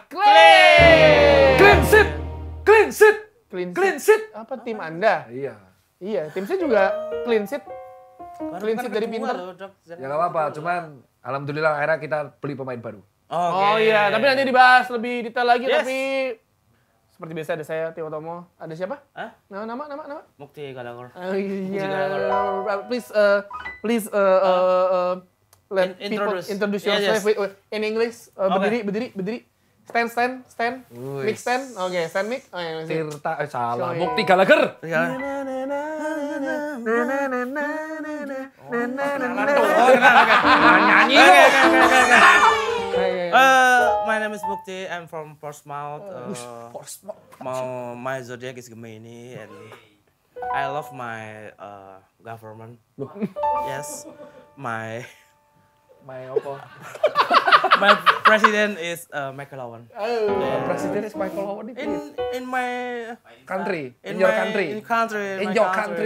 keluar. Clean sheet. Clean sheet. Clean sheet. Apa tim Anda? Iya, tim saya juga clean sheet. Clean sheet dari Pinter. Ya nggak apa-apa, cuman alhamdulillah akhirnya kita beli pemain baru. Oh iya, tapi nanti dibahas lebih detail lagi. Tapi seperti biasa ada saya, Tio Tomo. Ada siapa? Nama? Mukti Galagor. Iya. Please let people introduce yourself in English. Berdiri. Stand. Mic stand. Oke, stand mic. Tirta, salah. Mukti Gallagher. Nyanyi. My name is Mukti. I'm from Portsmouth. My zodiac is Gemini and I love my government. Yes, my apa? my president is Michael Owen. Presiden is Michael Owen. In my country. In your country.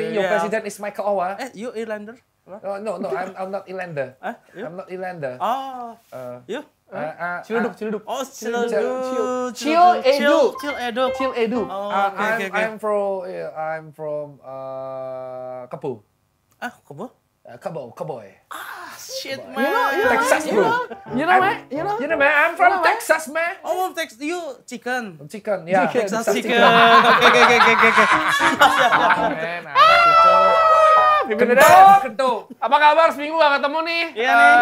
Your president is Michael Owen. You Irlander? No, I'm not Irlander. I'm not Irlander. Oh, you? Ciledug. Oh, Ciledug. Chill Edu. I'm from Kebo. Kebo. Shit, man. Texas, bro. You know, man, I'm from Texas, man. Oh, Texas. You chicken. Chicken, ya. Texas chicken. Oke. Kento. Apa kabar? Seminggu gak ketemu nih. Iya nih.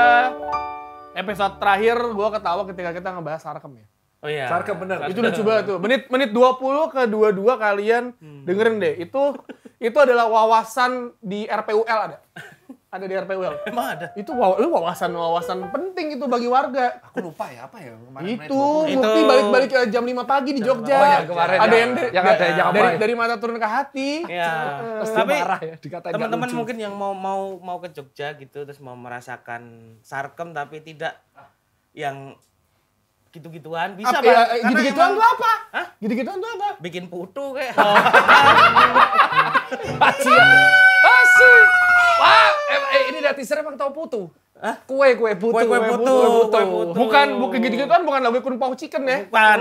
Episode terakhir gue ketawa ketika kita ngebahas Sarkem ya. Oh iya. Sarkem bener. Itu udah coba tuh. Menit 20 ke 22 kalian dengerin deh. Itu adalah wawasan di RPUL ada. Ada di RPUL. Emang ada? Itu wawasan penting itu bagi warga. Aku lupa ya, apa ya kemarin. Itu Mukti balik-balik jam 5 pagi di Jogja. Oh ya, kemarin. Ada yang dari mata turun ke hati. Iya. Tapi Tapi ya, dikatain teman-teman nggak lucu. mungkin yang mau ke Jogja gitu terus mau merasakan Sarkem tapi tidak yang gitu-gituan bisa, Bang. Karena Gitu-gituan emang- tuh apa? Hah? Gitu-gituan tuh apa? Bikin putu kayak. Asik. Wah, ini netizen emang tahu putu. Kue putu. Kue putu. Bukan gitu-gituan bukan lagu Kung Pao Chicken ya? Bukan.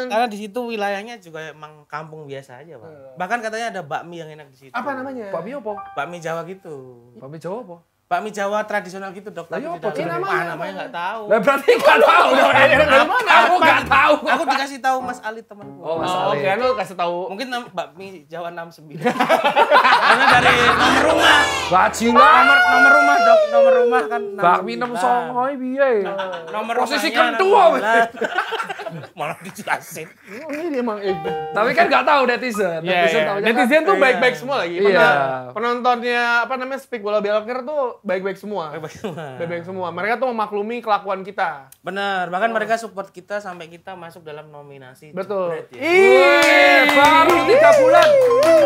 Karena di situ wilayahnya juga emang kampung biasa aja, Bang. Bahkan katanya ada bakmi yang enak di situ. Apa namanya? Bakmi apa? Bakmi Jawa gitu. Bakmi Jawa apa? Bakmi Jawa tradisional gitu, Dok. Lah, iya apa? Tapi namanya nggak tahu. Lah berarti nggak tahu dong. Aku nggak tahu. Aku dikasih tahu Mas Ali temanku. Oh, Mas Oh, Ali. oke, lu kasih tahu. Mungkin bakmi Jawa 69. Karena dari nomor rumah. Bajingan. Nomor rumah, Dok. Nomor rumah kan. Bakmi 69 piye? Nomor Posisi rumahnya kentua, 69. Malah dijelasin. Ini emang Tapi kan nggak tahu netizen. Taunya Netizen kan- tuh baik-baik semua lagi. Iya. Penontonnya apa namanya Speak Bola Belker tuh baik-baik semua. Baik-baik semua. Mereka tuh memaklumi kelakuan kita. Benar, bahkan mereka support kita sampai kita masuk dalam nominasi. Betul. Jebret, ya. Wih, baru 3 bulan.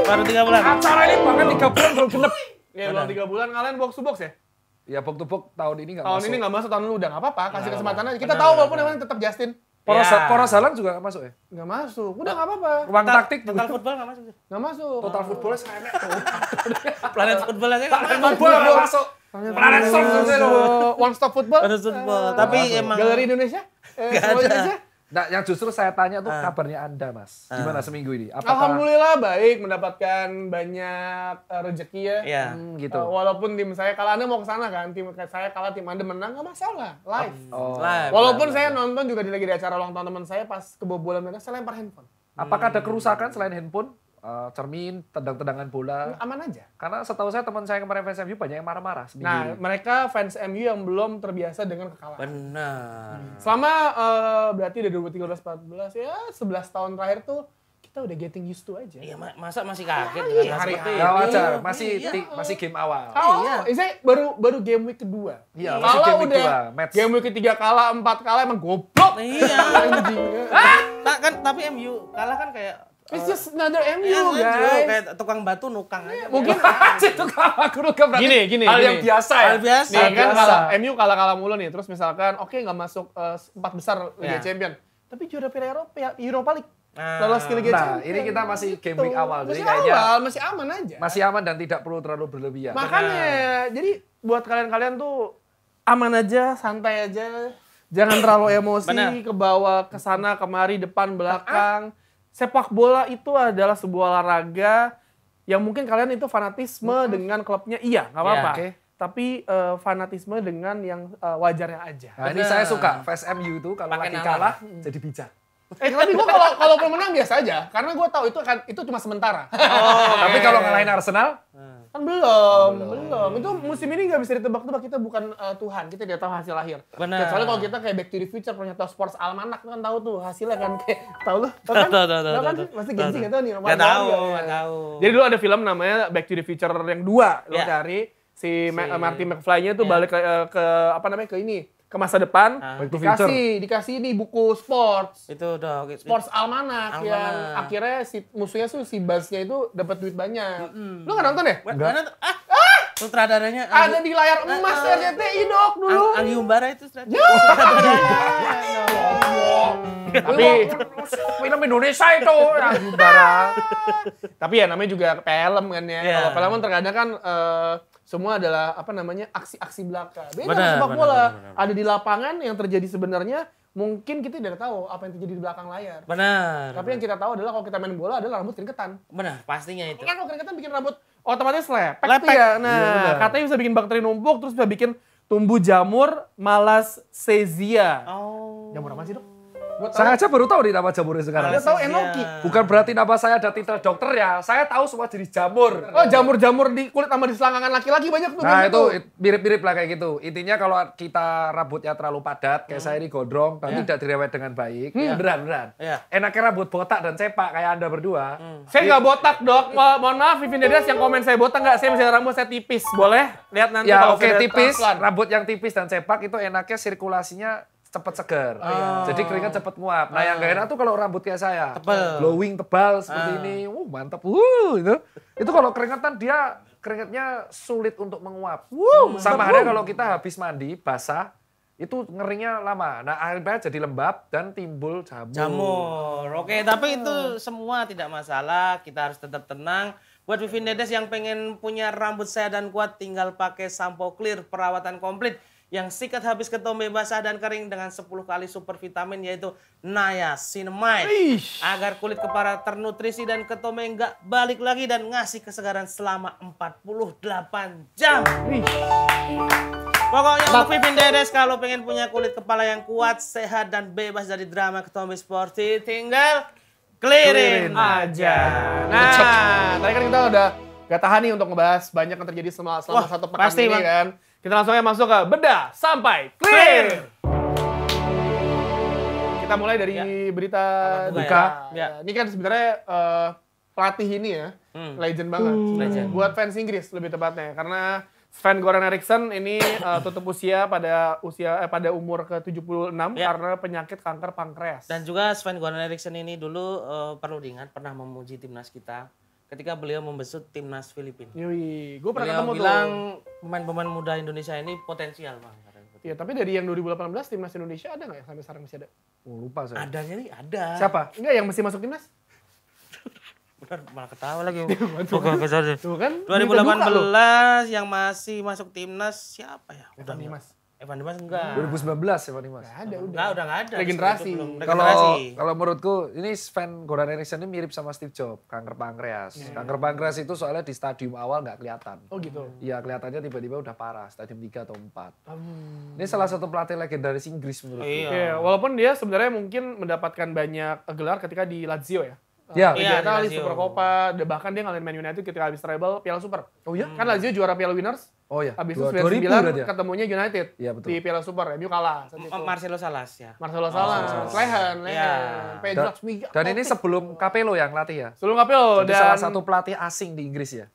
Baru 3 bulan. Acara ini bahkan 3 bulan belum genep. Ya, belum 3 bulan kalian box to box ya? Ya, box to box tahun ini nggak Tahun masuk. ini nggak masuk, tahun lalu udah nggak apa-apa. Kasih Nggak kesempatan apa-apa. aja. Kita Benar, tahu benar, walaupun benar. emang tetap Justin. Poros Halang juga nggak masuk ya? Nggak masuk. Udah nggak apa-apa. Ruang taktik juga. Total football nggak masuk. Nggak masuk. Total football saya enak tuh. Planet football aja nggak masuk. Football nggak masuk. Planet Surf juga. One Stop Football. Planet football. Tapi emang Galeri Indonesia? Sekolah Indonesia? Nah, yang justru saya tanya tuh kabarnya Anda, Mas. Gimana seminggu ini? Apakah Alhamdulillah baik, mendapatkan banyak rezeki ya. Iya. gitu? Walaupun tim saya kalah, Anda mau ke sana kan? Tim saya kalah, tim Anda menang, nggak masalah. Live. Oh. Live. Walaupun saya nonton juga lagi di acara ulang tahun teman saya pas kebobolan mereka, saya lempar handphone. Apakah ada kerusakan selain handphone? Cermin, tendang-tendangan bola? Aman aja. Karena setahu saya teman saya kemarin fans MU banyak yang marah-marah seminggu Nah, ini. mereka fans MU yang belum terbiasa dengan kekalahan. benar. Selama berarti dari 2013-14 ya 11 tahun terakhir tuh kita udah getting used to aja. Iya, masa masih kaget Iya, dengan hari-hari. seperti Nggak itu? wajar, Iya. masih game awal. Saya baru game week kedua. Iya, masih Kalau game week udah kedua, match. game week ketiga kalah, 4 kalah emang goblok. Iya. Anjing. Tapi MU kalah kan kayak It's just another MU, Iya, guys. kayak tukang batu nukang aja. Mungkin Itu kalau aku berarti Gini, hal gini. yang biasa ya. Hal biasa. nih kan biasa. kalah, MU kalah mulu nih. Terus misalkan oke nggak masuk 4 besar Liga Ya. Champion. Tapi juara Piala Europa League. Nah, Lolos ke Liga Nah, Champions. ini kita masih game week Tuh, awal. Jadi masih kayaknya awal, masih aman aja. masih aman dan tidak perlu terlalu berlebihan. Makanya, jadi buat kalian-kalian tuh aman aja, santai aja. Jangan terlalu emosi, Benar. ke bawah, ke sana, kemari, depan, belakang. Sepak bola itu adalah sebuah olahraga yang mungkin kalian itu fanatisme dengan klubnya, iya, nggak apa-apa. Iya, oke. Tapi fanatisme dengan yang wajarnya aja. Nah, ini saya suka fans MU itu kalau Pakai lagi nama. kalah jadi bijak. Tapi gue kalau menang biasa aja, karena gue tahu itu cuma sementara. Tapi kalau ngalahin Arsenal, Kan belum. Itu musim ini nggak bisa ditebak-tebak, kita bukan Tuhan, kita tidak tahu hasil akhir. Benar. Kecuali kalau kita kayak Back to the Future, punya tahu Sports Almanac kan tahu tuh hasilnya kan kayak tahu lu? Tahu kan? Tahu. Tahu kan? Masih gengsi nggak tahu nih. Nggak tahu, Ya. nggak tahu. Jadi dulu ada film namanya Back to the Future yang 2, lo Ya. cari si Marty McFly-nya tuh balik ke apa namanya ke ini ke masa depan. Back to Future. Dikasih ini buku sports. Itu dong. Sports Almanac yang Almanac. akhirnya musuhnya tuh si Buzz-nya itu dapat duit banyak. Lu nggak nonton ya? Mana tuh? Sutradaranya Ada di layar emas RCTI dok dulu. Anggi Umbara itu sutradaranya. Tapi film Indonesia itu yang bara. tapi ya namanya juga film kan ya. Iya. Kalau film kan terkadang kan semua adalah apa namanya aksi-aksi belaka. Beda Benar, sama sepak benar, bola. benar. Ada di lapangan yang terjadi sebenarnya mungkin kita tidak tahu apa yang terjadi di belakang layar. Benar. Tapi yang kita tahu adalah kalau kita main bola adalah rambut keringetan. Benar, pastinya itu. Kan kalau keringetan bikin rambut otomatis lepek tuh Lepek. ya. Nah, Iya, benar. katanya bisa bikin bakteri numpuk, terus bisa bikin tumbuh jamur malassezia. Oh. Jamur apa sih dok? Gua tahu. Saya aja baru tahu nih nama jamurnya sekarang. Gua tahu enoki. Bukan berarti nama saya ada titel dokter ya. Saya tahu semua jenis jamur. Oh jamur-jamur di kulit sama di selangkangan laki-laki banyak tuh. Nah kayak itu gitu. mirip-mirip lah kayak gitu. Intinya kalau kita rambutnya terlalu padat, kayak saya ini gondrong, dan tidak direwet dengan baik. Beneran. Iya. Enaknya rambut botak dan cepak kayak Anda berdua. Saya nggak botak dok. Mohon maaf Vivin Dedes yang komen saya botak nggak. Saya masih ada rambut saya tipis. Boleh? Lihat nanti Ya kalau oke, saya tipis, transplant. rambut yang tipis dan cepak itu enaknya sirkulasinya cepet seger. Jadi keringat cepet nguap. Nah yang gak enak tuh kalau rambut kayak saya. Tebal. Glowing, tebal seperti ini. Mantap. Itu kalau keringatan dia keringatnya sulit untuk menguap. Sama halnya kalau kita habis mandi, basah, itu ngeringnya lama. Nah akhirnya jadi lembab dan timbul jamur. Jamur. Oke, tapi itu semua tidak masalah. Kita harus tetap tenang. Buat Vivin Dedes yang pengen punya rambut sehat dan kuat, tinggal pakai sampo clear perawatan komplit yang sikat habis ketombe basah dan kering dengan 10 kali super vitamin yaitu niacinamide. Agar kulit kepala ternutrisi dan ketombe nggak balik lagi dan ngasih kesegaran selama 48 jam. Pokoknya untuk Vivin Dedes kalau pengen punya kulit kepala yang kuat, sehat dan bebas dari drama ketombe sporty, tinggal clearin aja. Nah, tadi kan kita udah gak tahan nih untuk ngebahas banyak yang terjadi selama Wah, satu pekan pasti, ini Bang. kan. Kita langsung aja masuk ke bedah sampai clear. Kita mulai dari berita Kabar duka duka. ya. Ini kan sebenarnya pelatih ini ya, legend banget. Legend. Buat fans Inggris lebih tepatnya, karena Sven-Goran Eriksson ini tutup usia pada umur ke-76 Ya. karena penyakit kanker pankreas. Dan juga Sven-Goran Eriksson ini dulu perlu diingat pernah memuji timnas kita ketika beliau membesut timnas Filipina. Yui, gue pernah Beliau ketemu bilang tuh. pemain-pemain muda Indonesia ini potensial bang. Iya, tapi dari yang 2018 timnas Indonesia ada nggak ya sampai sekarang masih ada? Lupa saya. Adanya nih ada. Siapa? Enggak yang mesti masuk timnas? Benar malah ketawa lagi. Oke, sorry. Tuh kan. 2018 yang masih masuk timnas siapa ya? Udah nih Mas. Evan Dimas enggak. 2019 ya Pak Dimas. Nggak ada udah. Udah nggak ada. Regenerasi. Itu belum. Kalau Regenerasi. kalau menurutku ini Sven-Goran Eriksson ini mirip sama Steve Jobs, kanker pankreas. Kanker pankreas itu soalnya di stadium awal nggak kelihatan. Oh gitu. Iya kelihatannya tiba-tiba udah parah, stadium 3 atau 4. Ini salah satu pelatih legendaris Inggris menurutku. Iya. Iya, walaupun dia sebenarnya mungkin mendapatkan banyak gelar ketika di Lazio ya. Ya. Iya, Liga Italia, di Lazio. Super Copa, bahkan dia ngalahin Man United ketika habis treble Piala Super. Oh iya? Kan Lazio juara Piala Winners, Oh iya. habis itu 2000 99 berarti ya? ketemunya United Iya, betul. di Piala Super, MU kalah. saat itu. Marcelo Salas ya. Marcelo Salas, Lehen, Iya. Pedro Smiga. Dan ini sebelum Capello yang latih ya. sebelum Capello Jadi dan salah satu pelatih asing di Inggris ya.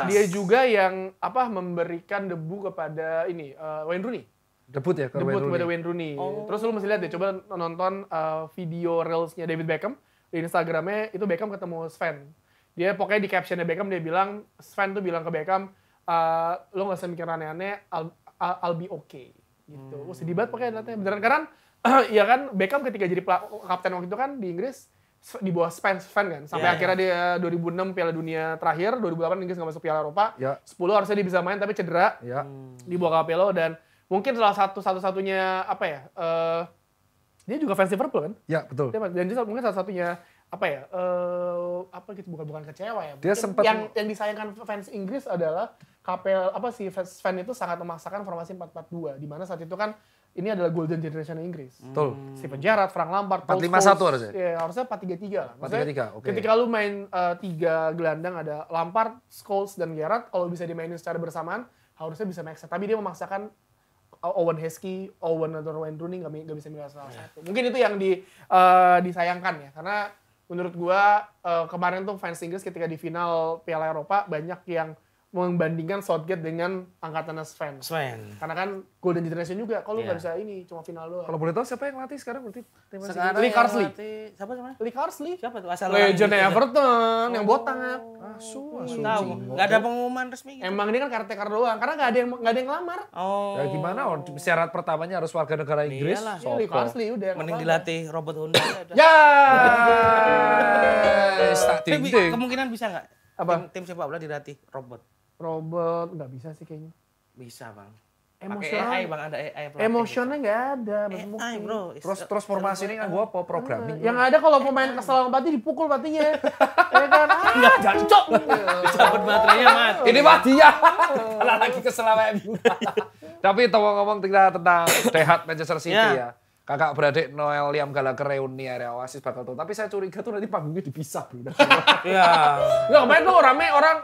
dia juga yang memberikan debu kepada ini Wayne Rooney. Debut ya ke Debut Wayne kepada Rooney. Wayne Rooney. Terus lu mesti lihat deh, coba nonton video reelsnya David Beckham di Instagramnya, itu Beckham ketemu Sven. Dia pokoknya di captionnya Beckham dia bilang, Sven tuh bilang ke Beckham, lo gak usah mikir aneh-aneh, I'll be okay. Gitu. Sedih banget pokoknya liatnya. Beneran karena ya kan Beckham ketika jadi kapten waktu itu kan di Inggris di bawah Sven kan. Sampai Iya. akhirnya dia 2006 Piala Dunia terakhir, 2008 Inggris gak masuk Piala Eropa. Ya. 10 harusnya dia bisa main tapi cedera Ya. di bawah Capello dan mungkin salah satu-satunya apa ya? Dia juga fans Liverpool kan? Ya, betul. Dan dia mungkin salah satunya apa ya? Apa gitu bukan kecewa ya. Dia Mungkin sempat yang disayangkan fans Inggris adalah Sven itu sangat memaksakan formasi 4-4-2 di mana saat itu kan ini adalah golden generation Inggris. Betul. Steven Gerrard, Frank Lampard, 4-5-1 harusnya. Iya, harusnya 4-3-3 lah. Maksudnya 4-3-3, oke. ketika lu main 3 gelandang ada Lampard, Scholes dan Gerrard, kalau bisa dimainin secara bersamaan harusnya bisa make sense. Tapi dia memaksakan Owen Heskey, Owen atau Wayne Rooney nggak bisa milih salah satu. Mungkin itu yang disayangkan ya, karena menurut gua kemarin tuh fans Inggris ketika di final Piala Eropa banyak yang membandingkan Southgate dengan angkatan Sven. Karena kan Golden Generation juga, kalau nggak bisa ini cuma final doang. Kalau boleh tahu siapa yang latih sekarang berarti? Sekarang Lee Carsley. Siapa namanya? Lee Carsley. Siapa tuh? Asal Legend orang Everton yang botak. Tahu. Enggak ada pengumuman resmi gitu. Emang dia kan caretaker doang, karena nggak ada yang ngelamar. Oh. Ya gimana? Syarat pertamanya harus warga negara Inggris. Iyalah. Lee Carsley udah. Mending dilatih robot Honda aja. Ya. Tak Tapi dinding. kemungkinan bisa nggak? Apa? Tim sepak bola dilatih robot. Robot nggak bisa sih kayaknya. Bisa, Bang. Emosional. Pakai AI, Bang, ada AI pelatih. Emosionnya nggak ada. AI, Bro. Terus formasi ini kan gua apa programming. Yang ada kalau pemain kesel sama pelatih dipukul pelatihnya. Ya kan? Jancok. Cabut baterainya mati. Ini mah dia. Alah lagi kesel sama MU. Tapi ngomong tentang Dehat Manchester City ya. Kakak beradik Noel Liam Gallagher reuni area Oasis bakal tuh. Tapi saya curiga tuh nanti panggungnya dipisah, Bro. Iya. Nggak, kemarin tuh rame orang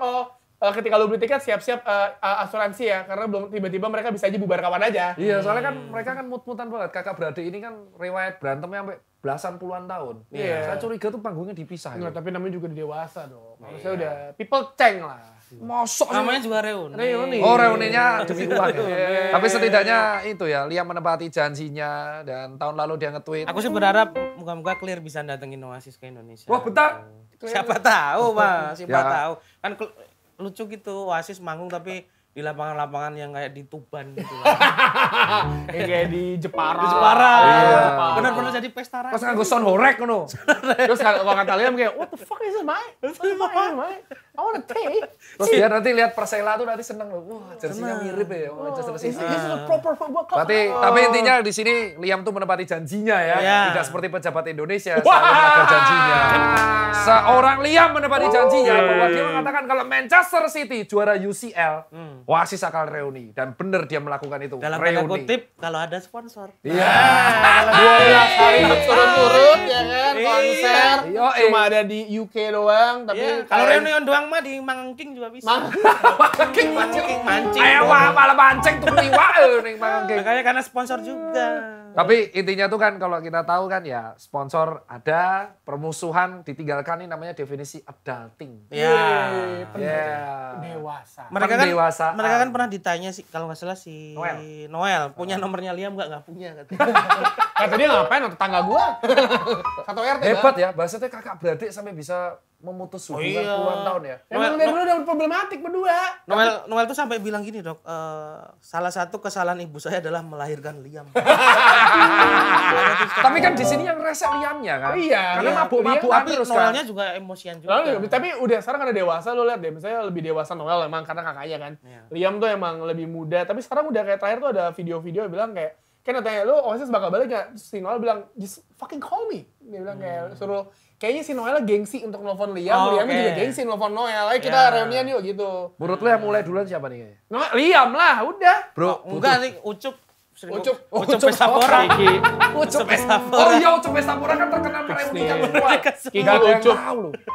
ketika lu beli tiket siap-siap asuransi ya, karena belum tiba-tiba mereka bisa aja bubar kapan aja. Iya, soalnya kan mereka kan mut-mutan banget. Kakak beradik ini kan riwayat berantemnya sampai belasan puluhan tahun. Iya. Saya curiga tuh panggungnya dipisah. Enggak, gitu. tapi namanya juga udah dewasa dong. Maksudnya udah people change lah. Mosok Namanya juga reuni. Oh, reuninya demi uang ya. Tapi setidaknya itu ya, Liam menepati janjinya dan tahun lalu dia nge-tweet. Aku sih berharap moga-moga Clear bisa datengin Oasis ke Indonesia. Wah, bentar. Siapa tahu, Mas. Siapa Ya. tahu. Kan lucu gitu Oasis manggung tapi di lapangan-lapangan yang kayak di Tuban gitu. Kayak di Jepara. Di Jepara. Iya. Benar-benar jadi pesta rakyat. Pas nganggo sound horek ngono. Terus kalau kata Liam kayak, what the fuck is this, mate? What the fuck is this, mate? I wanna take. Terus dia nanti lihat Persela tuh nanti seneng loh. Wah, jersinya mirip ya. Manchester This City. is a proper football club. Tapi intinya di sini Liam tuh menepati janjinya ya. Iya. Tidak seperti pejabat Indonesia selalu menjaga janjinya. Seorang Liam menepati janjinya bahwa dia mengatakan kalau Manchester City juara UCL, Oasis akan reuni dan benar dia melakukan itu. Dalam tanda reuni. kutip kalau ada sponsor. Iya. 12 hari berturut-turut ya kan, konser. Iya. Cuma ada di UK doang, tapi Iya, kalau reunion doang mah di Mangking juga bisa. Mancing. Mancing. Ayo malah mancing tuh liwak ning mangking. Makanya karena sponsor juga. Tapi intinya tuh kan kalau kita tahu kan ya sponsor ada, permusuhan ditinggalkan, ini namanya definisi adulting. Ya. dewasa. Pendewasaan. Mereka kan pernah ditanya sih kalau nggak salah si Noel punya nomornya Liam nggak punya katanya. Kata dia ngapain sama tetangga gua? Satu RT. Hebat ya, bahasanya kakak beradik sampai bisa memutus hubungan puluhan tahun ya. Emang dari dulu udah problematik berdua. Noel tuh sampai bilang gini, Dok, salah satu kesalahan ibu saya adalah melahirkan Liam. Tapi kan di sini yang rese Liamnya kan. Iya. Karena mabuk-mabukan Tapi terus kan. Noelnya juga emosian juga. Tapi udah sekarang ada dewasa, lo lihat deh, misalnya lebih dewasa Noel emang karena kakaknya kan. Iya. Liam tuh emang lebih muda, tapi sekarang udah kayak terakhir tuh ada video-video yang bilang kayak, kan tanya lu Oasis bakal balik gak? Terus si Noel bilang, just fucking call me. Dia bilang kayak suruh, kayaknya si Noel gengsi untuk nelfon Liam, Liamnya juga gengsi nelfon Noel. Ayo kita reunian yuk gitu. Menurut lu yang mulai duluan siapa nih kayaknya? Noel, Liam lah, udah. Bro, Enggak nih, Ucup Pestapora. Ucup Pestapora. Oh iya, Ucup Pestapora kan terkenal mereunikan semua. Kiki Ucup.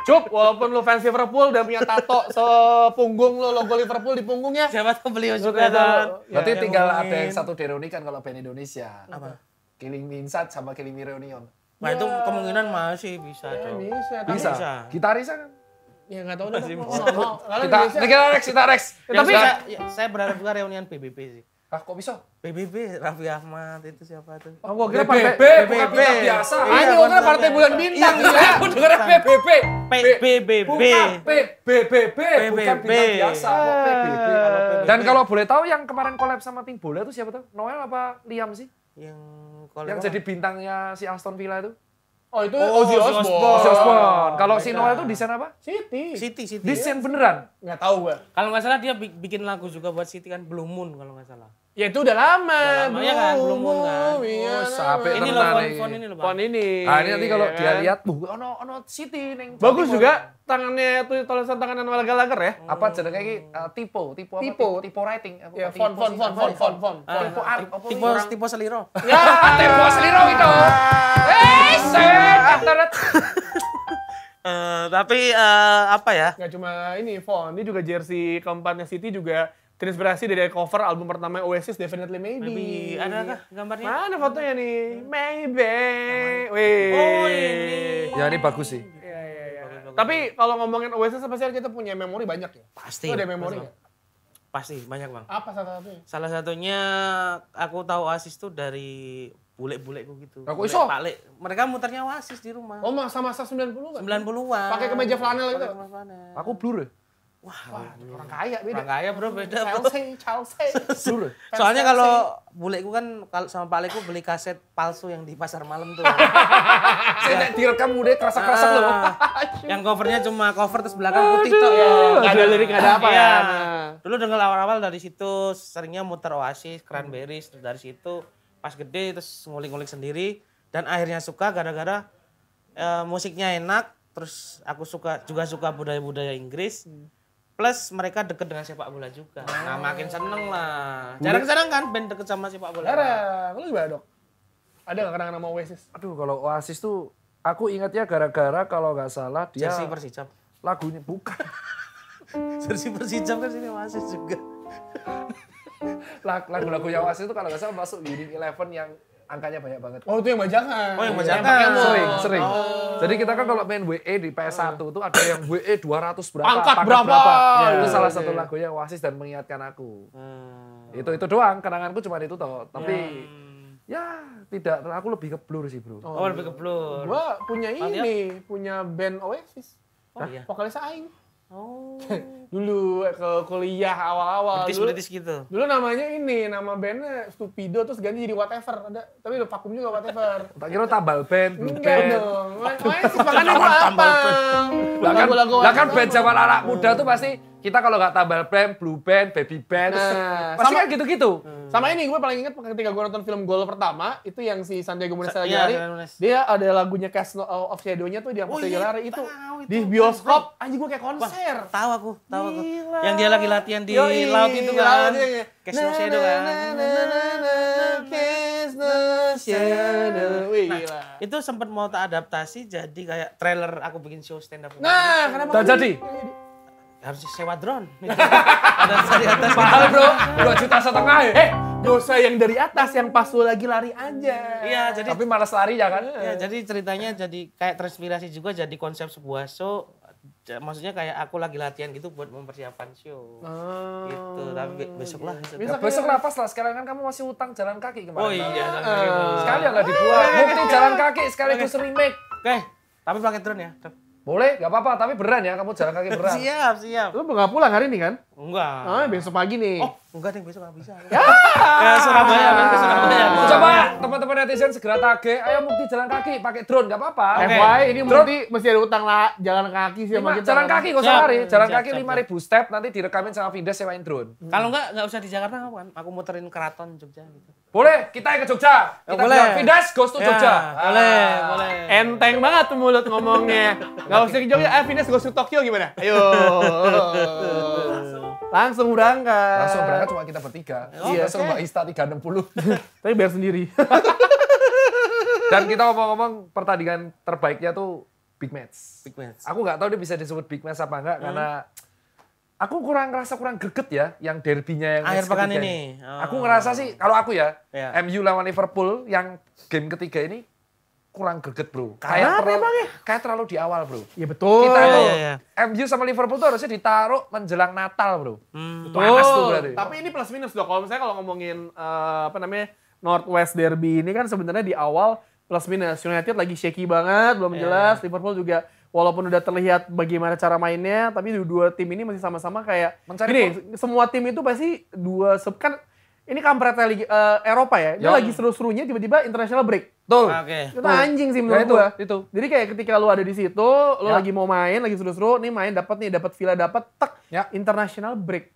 Cup, walaupun lu fans Liverpool dan punya tato sepunggung lu logo Liverpool di punggungnya. Siapa tahu beliau juga kan. Berarti tinggal ada yang satu direunikan kalau band Indonesia. Apa? Killing Me Inside sama Killing Me Reunion. Nah itu kemungkinan masih bisa, Dok. Bisa. Bisa. Gitarisnya kan? Ya nggak tahu deh. Kita Rex. Tapi saya berharap juga reunian PBB sih. Ah, kok bisa? PBB, Raffi Ahmad itu siapa tuh? Oh, gua kira partai bukan bintang biasa. Ayo, gua kira partai bulan bintang ya. Aku dengar PBB. PBB. Bukan PBB, bukan bintang biasa. Kok PBB? Dan kalau boleh tahu yang kemarin collab sama tim bola itu siapa tuh? Noel apa Liam sih? Yang jadi bintangnya si Aston Villa itu? Oh itu Ozzy Osbourne. Ozzy Osbourne. Kalau si Noel itu desain apa? City. Desain beneran? Nggak tahu gua. Kalau nggak salah dia bikin lagu juga buat City kan, Blue Moon kalau nggak salah. Ya itu udah lama. Ya kan, belum moon kan. Iya, sampai Ini loh tenan nih. phone ini loh, Bang. Phone ini. Nah, ini nanti kalau ya dia kan? lihat, ono City neng. Bagus juga tangannya tuh tulisan tangan lager ya. Apa jenenge iki tipo apa? Tipo. Tipo writing. Apa? Ya, Tipo font. Tipo art. Apa iki? Tipe seliro. Ya, tipo seliro itu. Set internet. Tapi apa ya? Nggak cuma ini font, ini juga jersey keempatnya City juga terinspirasi dari cover album pertama Oasis, Definitely Maybe. Maybe adakah gambarnya? Mana fotonya nih? Maybe. Wih. Oh, ini. Ya ini bagus sih. Iya. Tapi kalau ngomongin Oasis pasti kita punya memori banyak ya. Pasti. Itu ada memori nggak? Pasti banyak, Bang. Apa salah satunya? Salah satunya aku tahu Oasis tuh dari bule-buleku gitu. Aku Bule iso. Pale. Mereka muternya Oasis di rumah. Oh, masa-masa 90-an. 90-an. Pakai kemeja flanel itu? Pakai kemeja flanel. Aku blur. Wah, Orang kaya beda. orang kaya bro, beda bro. Chelsea. Blur. Soalnya kalau buleku kan kalau sama paleku beli kaset palsu yang di pasar malam tuh. Saya direkam udah kerasa-kerasa loh. Yang covernya cuma cover terus belakang putih tuh. Nggak ada lirik, nggak ada apa Iya. ya. Dulu dengar awal-awal dari situ seringnya muter Oasis, Cranberries, terus dari situ pas gede terus ngulik-ngulik sendiri dan akhirnya suka gara-gara musiknya enak, terus aku juga suka budaya-budaya Inggris. Plus mereka deket dengan sepak bola juga. Nah makin seneng lah. Jarang-jarang kan band deket sama sepak bola. Jarang. Lu gimana, Dok? Ada nggak kenangan nama Oasis? Aduh kalau Oasis tuh aku ingatnya gara-gara kalau nggak salah dia Jersey Persijap. lagunya bukan. Jersey Persijap kan sini Oasis juga. Lagu-lagu yang Oasis itu kalau nggak salah masuk Winning Eleven yang angkanya banyak banget. Oh, itu yang bajakan. Oh, yang pakai bajakan. mod. Sering. Jadi kita kan kalau main WE di PS1 tuh ada yang WE 200 berapa, Pangkat pangkat berapa. Ya, itu Iya, salah iya. satu lagunya Oasis dan mengingatkan aku. Itu doang kenanganku cuma itu toh. Tapi ya tidak, aku lebih ke Blur sih, Bro. Oh, lebih ke Blur. Gua punya ini, punya band Oasis. Oh iya. Vokalisnya Aing. Oh. Dulu ke kuliah awal-awal. British gitu. Dulu namanya ini, nama bandnya Stupido terus ganti jadi Whatever. Ada, tapi udah vakum juga Whatever. Tak kira tambal band, blue Enggak band. dong. Oasis makanya gua apa? Lagu-lagu Lah kan Oasis band apa? zaman anak muda tuh pasti kita kalau nggak tambal band, blue band, baby band, Nah, pasti sama- kan gitu-gitu. Sama ini gue paling inget ketika gue nonton film Gol pertama, itu yang si Sandiago Munes lagi Iya, lari, Munes. dia ada lagunya Cast of Shadow-nya tuh dia Oh, lagi iya, lari itu tahu itu. di bioskop, anjing gue kayak konser. Tahu aku. Gila. Yang dia lagi latihan di Yoi, laut itu kan. laut iya. Cast of Shadow kan. Kiss the shadow. Wih, gila. Itu sempat mau tak adaptasi jadi kayak trailer aku bikin show stand up. Nah, kenapa? Dan jadi Harus sewa drone. Ada dari atas. mahal bro, 2,5 juta ya. Gak usah yang dari atas, yang pas lu lagi lari aja. Iya, jadi Tapi malas lari ya kan? ya, jadi ceritanya jadi kayak terinspirasi juga jadi konsep sebuah show. Maksudnya kayak aku lagi latihan gitu buat mempersiapkan show. Oh, Gitu. Tapi besok lah. Bisa Ya, besok lah pas lah, sekarang kan kamu masih utang jalan kaki kemarin. Oh iya. Sekalian lah dibuat, bukti jalan kaki sekaligus remake. Oke, tapi pakai drone ya. Boleh, nggak apa-apa, tapi beran ya, kamu jalan kaki beran. Siap. Lu nggak pulang hari ini kan? Enggak. Ah, besok pagi nih. Oh, enggak deh besok nggak bisa. Ke Surabaya, kan ke Surabaya. Coba teman-teman netizen segera tagih, ayo bukti jalan kaki pakai drone, nggak apa-apa. Oke. FYI ini Drone. mesti ada utang lah jalan kaki sih sama kita. Jalan kaki, nggak usah Siap. lari. Jalan Siap, kaki siap, 5.000 step, nanti direkamin sama Vindes sewain drone. Kalau enggak usah di Jakarta kan. Aku muterin keraton Jogja gitu. Boleh, kita yang ke Jogja. Kita boleh. bilang, Vindes goes to Jogja. Boleh. Enteng banget tuh mulut ngomongnya. Gak usah ke Jogja, Venus go to Tokyo gimana? Ayo. Langsung berangkat. Langsung berangkat cuma kita bertiga. Iya, Langsung Mbak Ista 360. Tapi biar sendiri. Dan kita ngomong-ngomong pertandingan terbaiknya tuh big match. Big match. Aku nggak tahu dia bisa disebut big match apa enggak karena aku kurang greget ya yang derbynya yang Akhir match pekan ketiga ini. Aku ngerasa sih kalau aku ya, Ya. MU lawan Liverpool yang game ketiga ini kurang greget, Bro. Kenapa emangnya? Kayak terlalu di awal, Bro. Ya betul. Kita tuh iya. MU sama Liverpool tuh harusnya ditaruh menjelang Natal, Bro. Hmm. Panas tuh berarti. Tapi ini plus minus dong. Kalau misalnya kalau ngomongin apa namanya Northwest Derby ini kan sebenarnya di awal plus minus. United lagi shaky banget, belum jelas. Liverpool juga walaupun udah terlihat bagaimana cara mainnya, tapi dua tim ini masih sama-sama kayak Mencari gini. Semua tim itu pasti kan ini kampretnya Liga Eropa ya. Ini Yo. lagi seru-serunya tiba-tiba international break. Tuh. Oke. Itu anjing sih menurut Ya, itu, gua. itu. Jadi kayak ketika lu ada di situ, lu Ya. lagi mau main, lagi seru-seru, nih dapat Villa dapat tek, Ya. international break.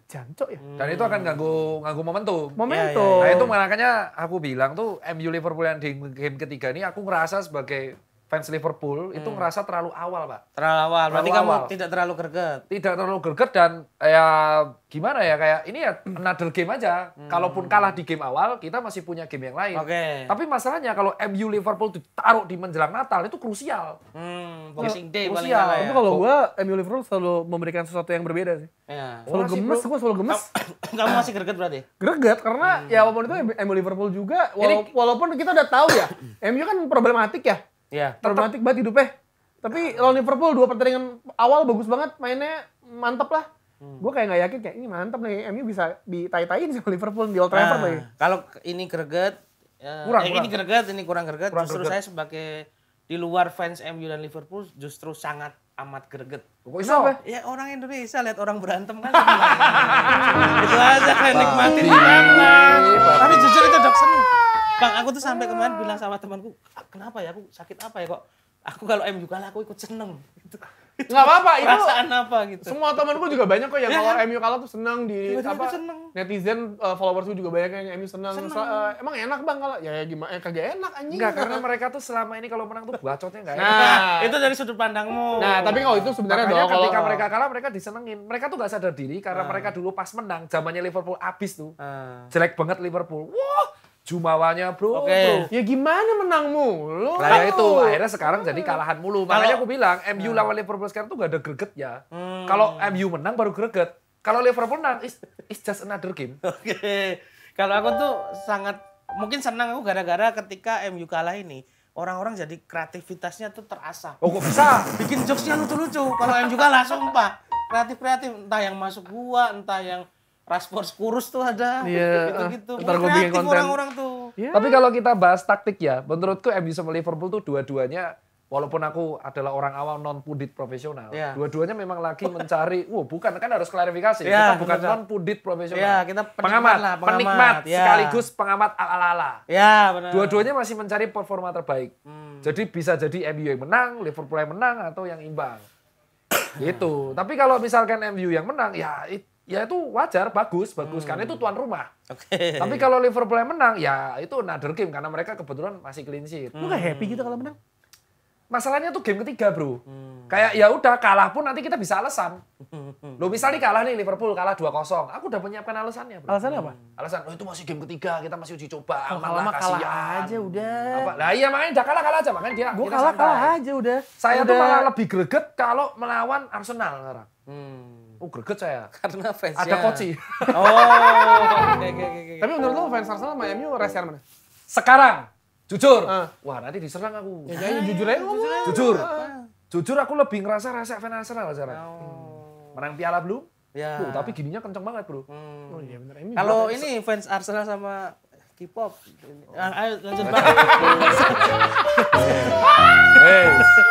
Jancok ya. Dan itu akan ganggu momentum. Momentum. Nah itu makanya aku bilang tuh MU Liverpool yang di game ketiga ini aku ngerasa sebagai fans Liverpool itu ngerasa terlalu awal, Pak. Terlalu awal. Berarti Terlalu kamu awal. tidak terlalu greget. Tidak terlalu greget dan ya gimana ya kayak ini ya another game aja. Kalaupun kalah di game awal kita masih punya game yang lain. Oke. Tapi masalahnya kalau MU Liverpool ditaruh di menjelang Natal itu krusial. Boxing Day paling Krusial. kalah ya. Tapi kalau gue, MU Liverpool selalu memberikan sesuatu yang berbeda sih. Ya. Selalu masih, gemes, gue selalu gemes. Kamu masih greget berarti? Greget karena ya walaupun itu MU Liverpool juga, walaupun kita udah tahu ya, MU kan problematik ya. Iya. Problematik banget hidupnya. Tapi lawan Liverpool 2 pertandingan awal bagus banget, mainnya mantep lah. Gue kayak nggak yakin kayak ini mantep nih, MU bisa ditai-taiin sama Liverpool di Old Trafford lagi. Kalau ini greget, Kurang. ini greget, ini kurang greget. Kurang Justru greget. saya sebagai di luar fans MU dan Liverpool justru sangat amat greget. Kok iso? Kenapa? Ya orang Indonesia lihat orang berantem kan. Itu aja nikmatin banget. Tapi jujur itu dok seneng. Bang, aku tuh sampai kemarin bilang sama temanku, kenapa ya aku sakit apa ya kok? Aku kalau MU kalah aku ikut seneng. Gitu. Nggak apa-apa, itu Perasaan apa gitu. semua temanku juga banyak kok yang Ya kalau kan? MU kalah tuh seneng di Tiba-tiba apa seneng. netizen followersku juga banyak yang MU seneng. Emang enak bang kalau ya gimana? Kagak enak anjing. Enggak, karena mereka tuh selama ini kalau menang tuh bacotnya enggak enak. Nah, Itu dari sudut pandangmu. nah tapi kalau itu sebenarnya Makanya dong kalau ketika mereka kalah mereka disenengin. Mereka tuh gak sadar diri karena mereka dulu pas menang zamannya Liverpool abis tuh. Jelek banget Liverpool. Wah, jumawanya bro, Oke. bro. ya gimana menang mulu? Lah ya itu akhirnya sekarang jadi kalahan mulu. Makanya aku bilang MU lawan Liverpool sekarang tuh gak ada gregetnya. Kalau MU menang baru greget. Kalau Liverpool menang it's just another game. Oke. Kalau aku tuh sangat mungkin senang aku gara-gara ketika MU kalah ini. Orang-orang jadi kreativitasnya tuh terasah. Oh kok bisa? Bikin jokesnya lucu-lucu. Kalau MU kalah sumpah. Kreatif-kreatif. Entah yang masuk gua, entah yang Rashford kurus tuh ada. Iya, Gitu-gitu. ntar gua bikin Kreatif konten. orang-orang tuh. Ya. Tapi kalau kita bahas taktik ya, menurutku MU sama Liverpool tuh dua-duanya, walaupun aku adalah orang awam non pundit profesional, Ya. dua-duanya memang lagi mencari, bukan kan harus klarifikasi, Ya, kita bukan betul. non pundit profesional. Ya, kita pengamat, lah, penikmat Ya. sekaligus pengamat ala-ala. Ya, benar. Dua-duanya masih mencari performa terbaik. Jadi bisa jadi MU yang menang, Liverpool yang menang, atau yang imbang. Gitu. Tapi kalau misalkan MU yang menang, ya itu wajar, bagus. Karena itu tuan rumah. Oke. Tapi kalau Liverpool yang menang, ya itu another game. Karena mereka kebetulan masih clean sheet. Lu gak happy gitu kalau menang? Masalahnya tuh game ketiga bro. Kayak ya udah kalah pun nanti kita bisa alasan. Lo misalnya kalah nih Liverpool kalah 2-0. Aku udah menyiapkan alasannya bro. Alasannya apa? Alasan, itu masih game ketiga, kita masih uji coba. Kalau aman kalah lah, mah kalah kasihan. aja udah. Apa? Lah iya makanya udah kalah aja. Makanya dia Gue kita kalah santai. aja udah. Saya Udah. tuh malah lebih greget kalau melawan Arsenal sekarang. Oh greget saya. Karena fansnya. Ada Koci. Oh, oke. Tapi menurut lu fans Arsenal sama MU resian mana? Sekarang, jujur. Ah. Wah nanti diserang aku. Ya jangan jujur aja ngomong. Jujur. Jujur aku lebih ngerasa rasa fans Arsenal sekarang. Menang piala belum? Ya. Tapi gininya kenceng banget bro. Oh iya bener. MU Kalau ini fans Arsenal sama K-pop. Ayo lanjut Bang.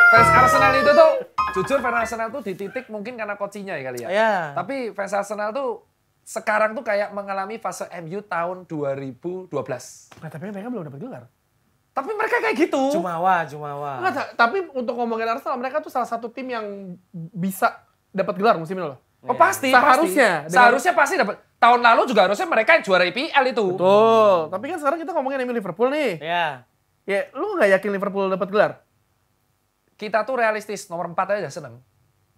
Fans Arsenal itu tuh, jujur fans Arsenal tuh di titik mungkin karena kocinya ya kali ya. Ya. Tapi fans Arsenal tuh sekarang tuh kayak mengalami fase MU tahun 2012. Nah, tapi mereka belum dapat gelar. Tapi mereka kayak gitu. Jumawa. Nggak, tapi untuk ngomongin Arsenal, mereka tuh salah satu tim yang bisa dapat gelar musim ini loh. Oh pasti, Seharusnya. pasti. Seharusnya pasti dapat. Tahun lalu juga harusnya mereka yang juara IPL itu. Betul. Tapi kan sekarang kita ngomongin MU Liverpool nih. Ya. Ya, lu nggak yakin Liverpool dapat gelar? Kita tuh realistis, nomor 4 aja seneng.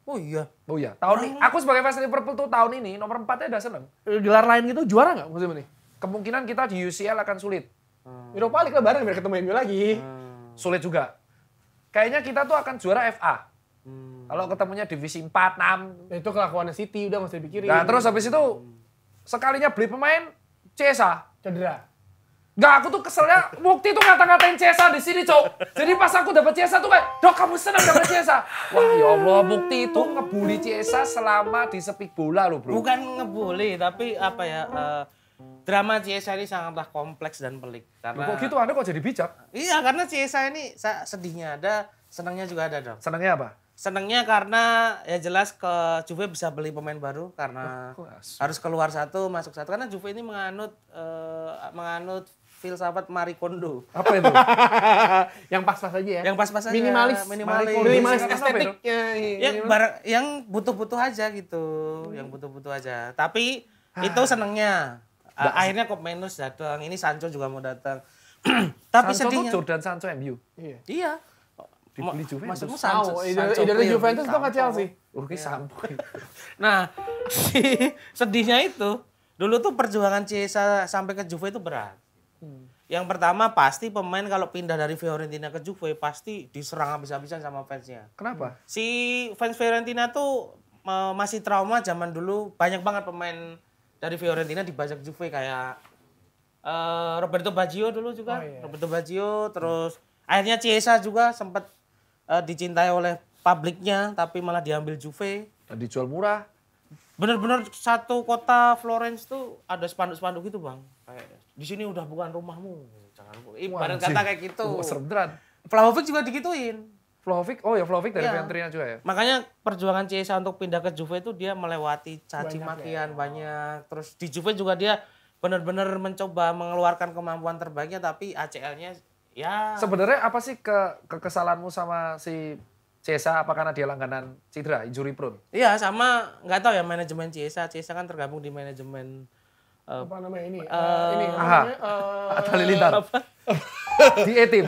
Oh iya. Oh iya, tahun ini, aku sebagai fans Liverpool tuh tahun ini nomor 4 aja udah seneng. Gelar lain gitu juara nggak musim ini? Kemungkinan kita di UCL akan sulit. Europa League lah bareng biar ketemu MU lagi. Sulit juga. Kayaknya kita tuh akan juara FA. Kalau ketemunya divisi 4, 6. Ya, itu kelakuannya City udah nggak usah dipikirin. Nah terus habis itu, sekalinya beli pemain, Cesa. Cedera. Nggak, aku tuh keselnya, Mukti tuh ngata-ngatain Cesa di sini, Cok. Jadi pas aku dapet Cesa tuh kayak, Dok kamu senang dapet Cesa. Wah ya Allah, Mukti itu ngebully Cesa selama di sepik bola loh bro. Bukan ngebully, tapi apa ya, drama Ciesa ini sangatlah kompleks dan pelik. Loh, Karena, kok gitu, Anda kok jadi bijak? Iya, karena Ciesa ini sedihnya ada, senangnya juga ada dong. Senangnya apa? Senangnya karena ya jelas ke Juve bisa beli pemain baru karena harus keluar satu masuk satu karena Juve ini menganut filsafat Marie Kondo. Apa itu? Yang pas-pas aja ya. Yang pas-pas aja. Minimalis. Minimalis Apa itu? estetiknya. Yang butuh-butuh aja gitu. Yang butuh-butuh aja. Tapi itu senengnya. Akhirnya Kopenhagen datang. Ini Sancho juga mau datang. Tapi Sancho tuh sedihnya. Jordan Sancho MU. Iya. Dibeli Juventus. Maksudmu Sancho. Dari clear. Juventus tuh ke Chelsea. Oke, sampai. Nah, sedihnya itu dulu tuh perjuangan Chiesa sampai ke Juve itu berat. Yang pertama pasti pemain kalau pindah dari Fiorentina ke Juve pasti diserang habis-habisan sama fansnya. Kenapa? Si fans Fiorentina tuh masih trauma zaman dulu, banyak banget pemain dari Fiorentina dibajak Juve kayak Roberto Baggio dulu juga. Roberto Baggio, terus akhirnya Chiesa juga sempat dicintai oleh publiknya tapi malah diambil Juve. Dan dijual murah. Bener-bener satu kota Florence tuh ada spanduk-spanduk gitu bang. Kayak di sini udah bukan rumahmu. Jangan ibarat kata kayak gitu. Serem beneran. Vlahovic juga digituin. Vlahovic dari Fiorentina juga ya? Makanya perjuangan Chiesa untuk pindah ke Juve itu dia melewati caci makian banyak. Terus di Juve juga dia benar-benar mencoba mengeluarkan kemampuan terbaiknya tapi ACL-nya ya. Sebenarnya apa sih kekesalanmu sama si Chiesa? Apa karena dia langganan cedera, injury prone? Iya sama nggak tahu ya manajemen Chiesa. Chiesa kan tergabung di manajemen Apa namanya ini? Aha. Ada Halilintar. Di E-Team.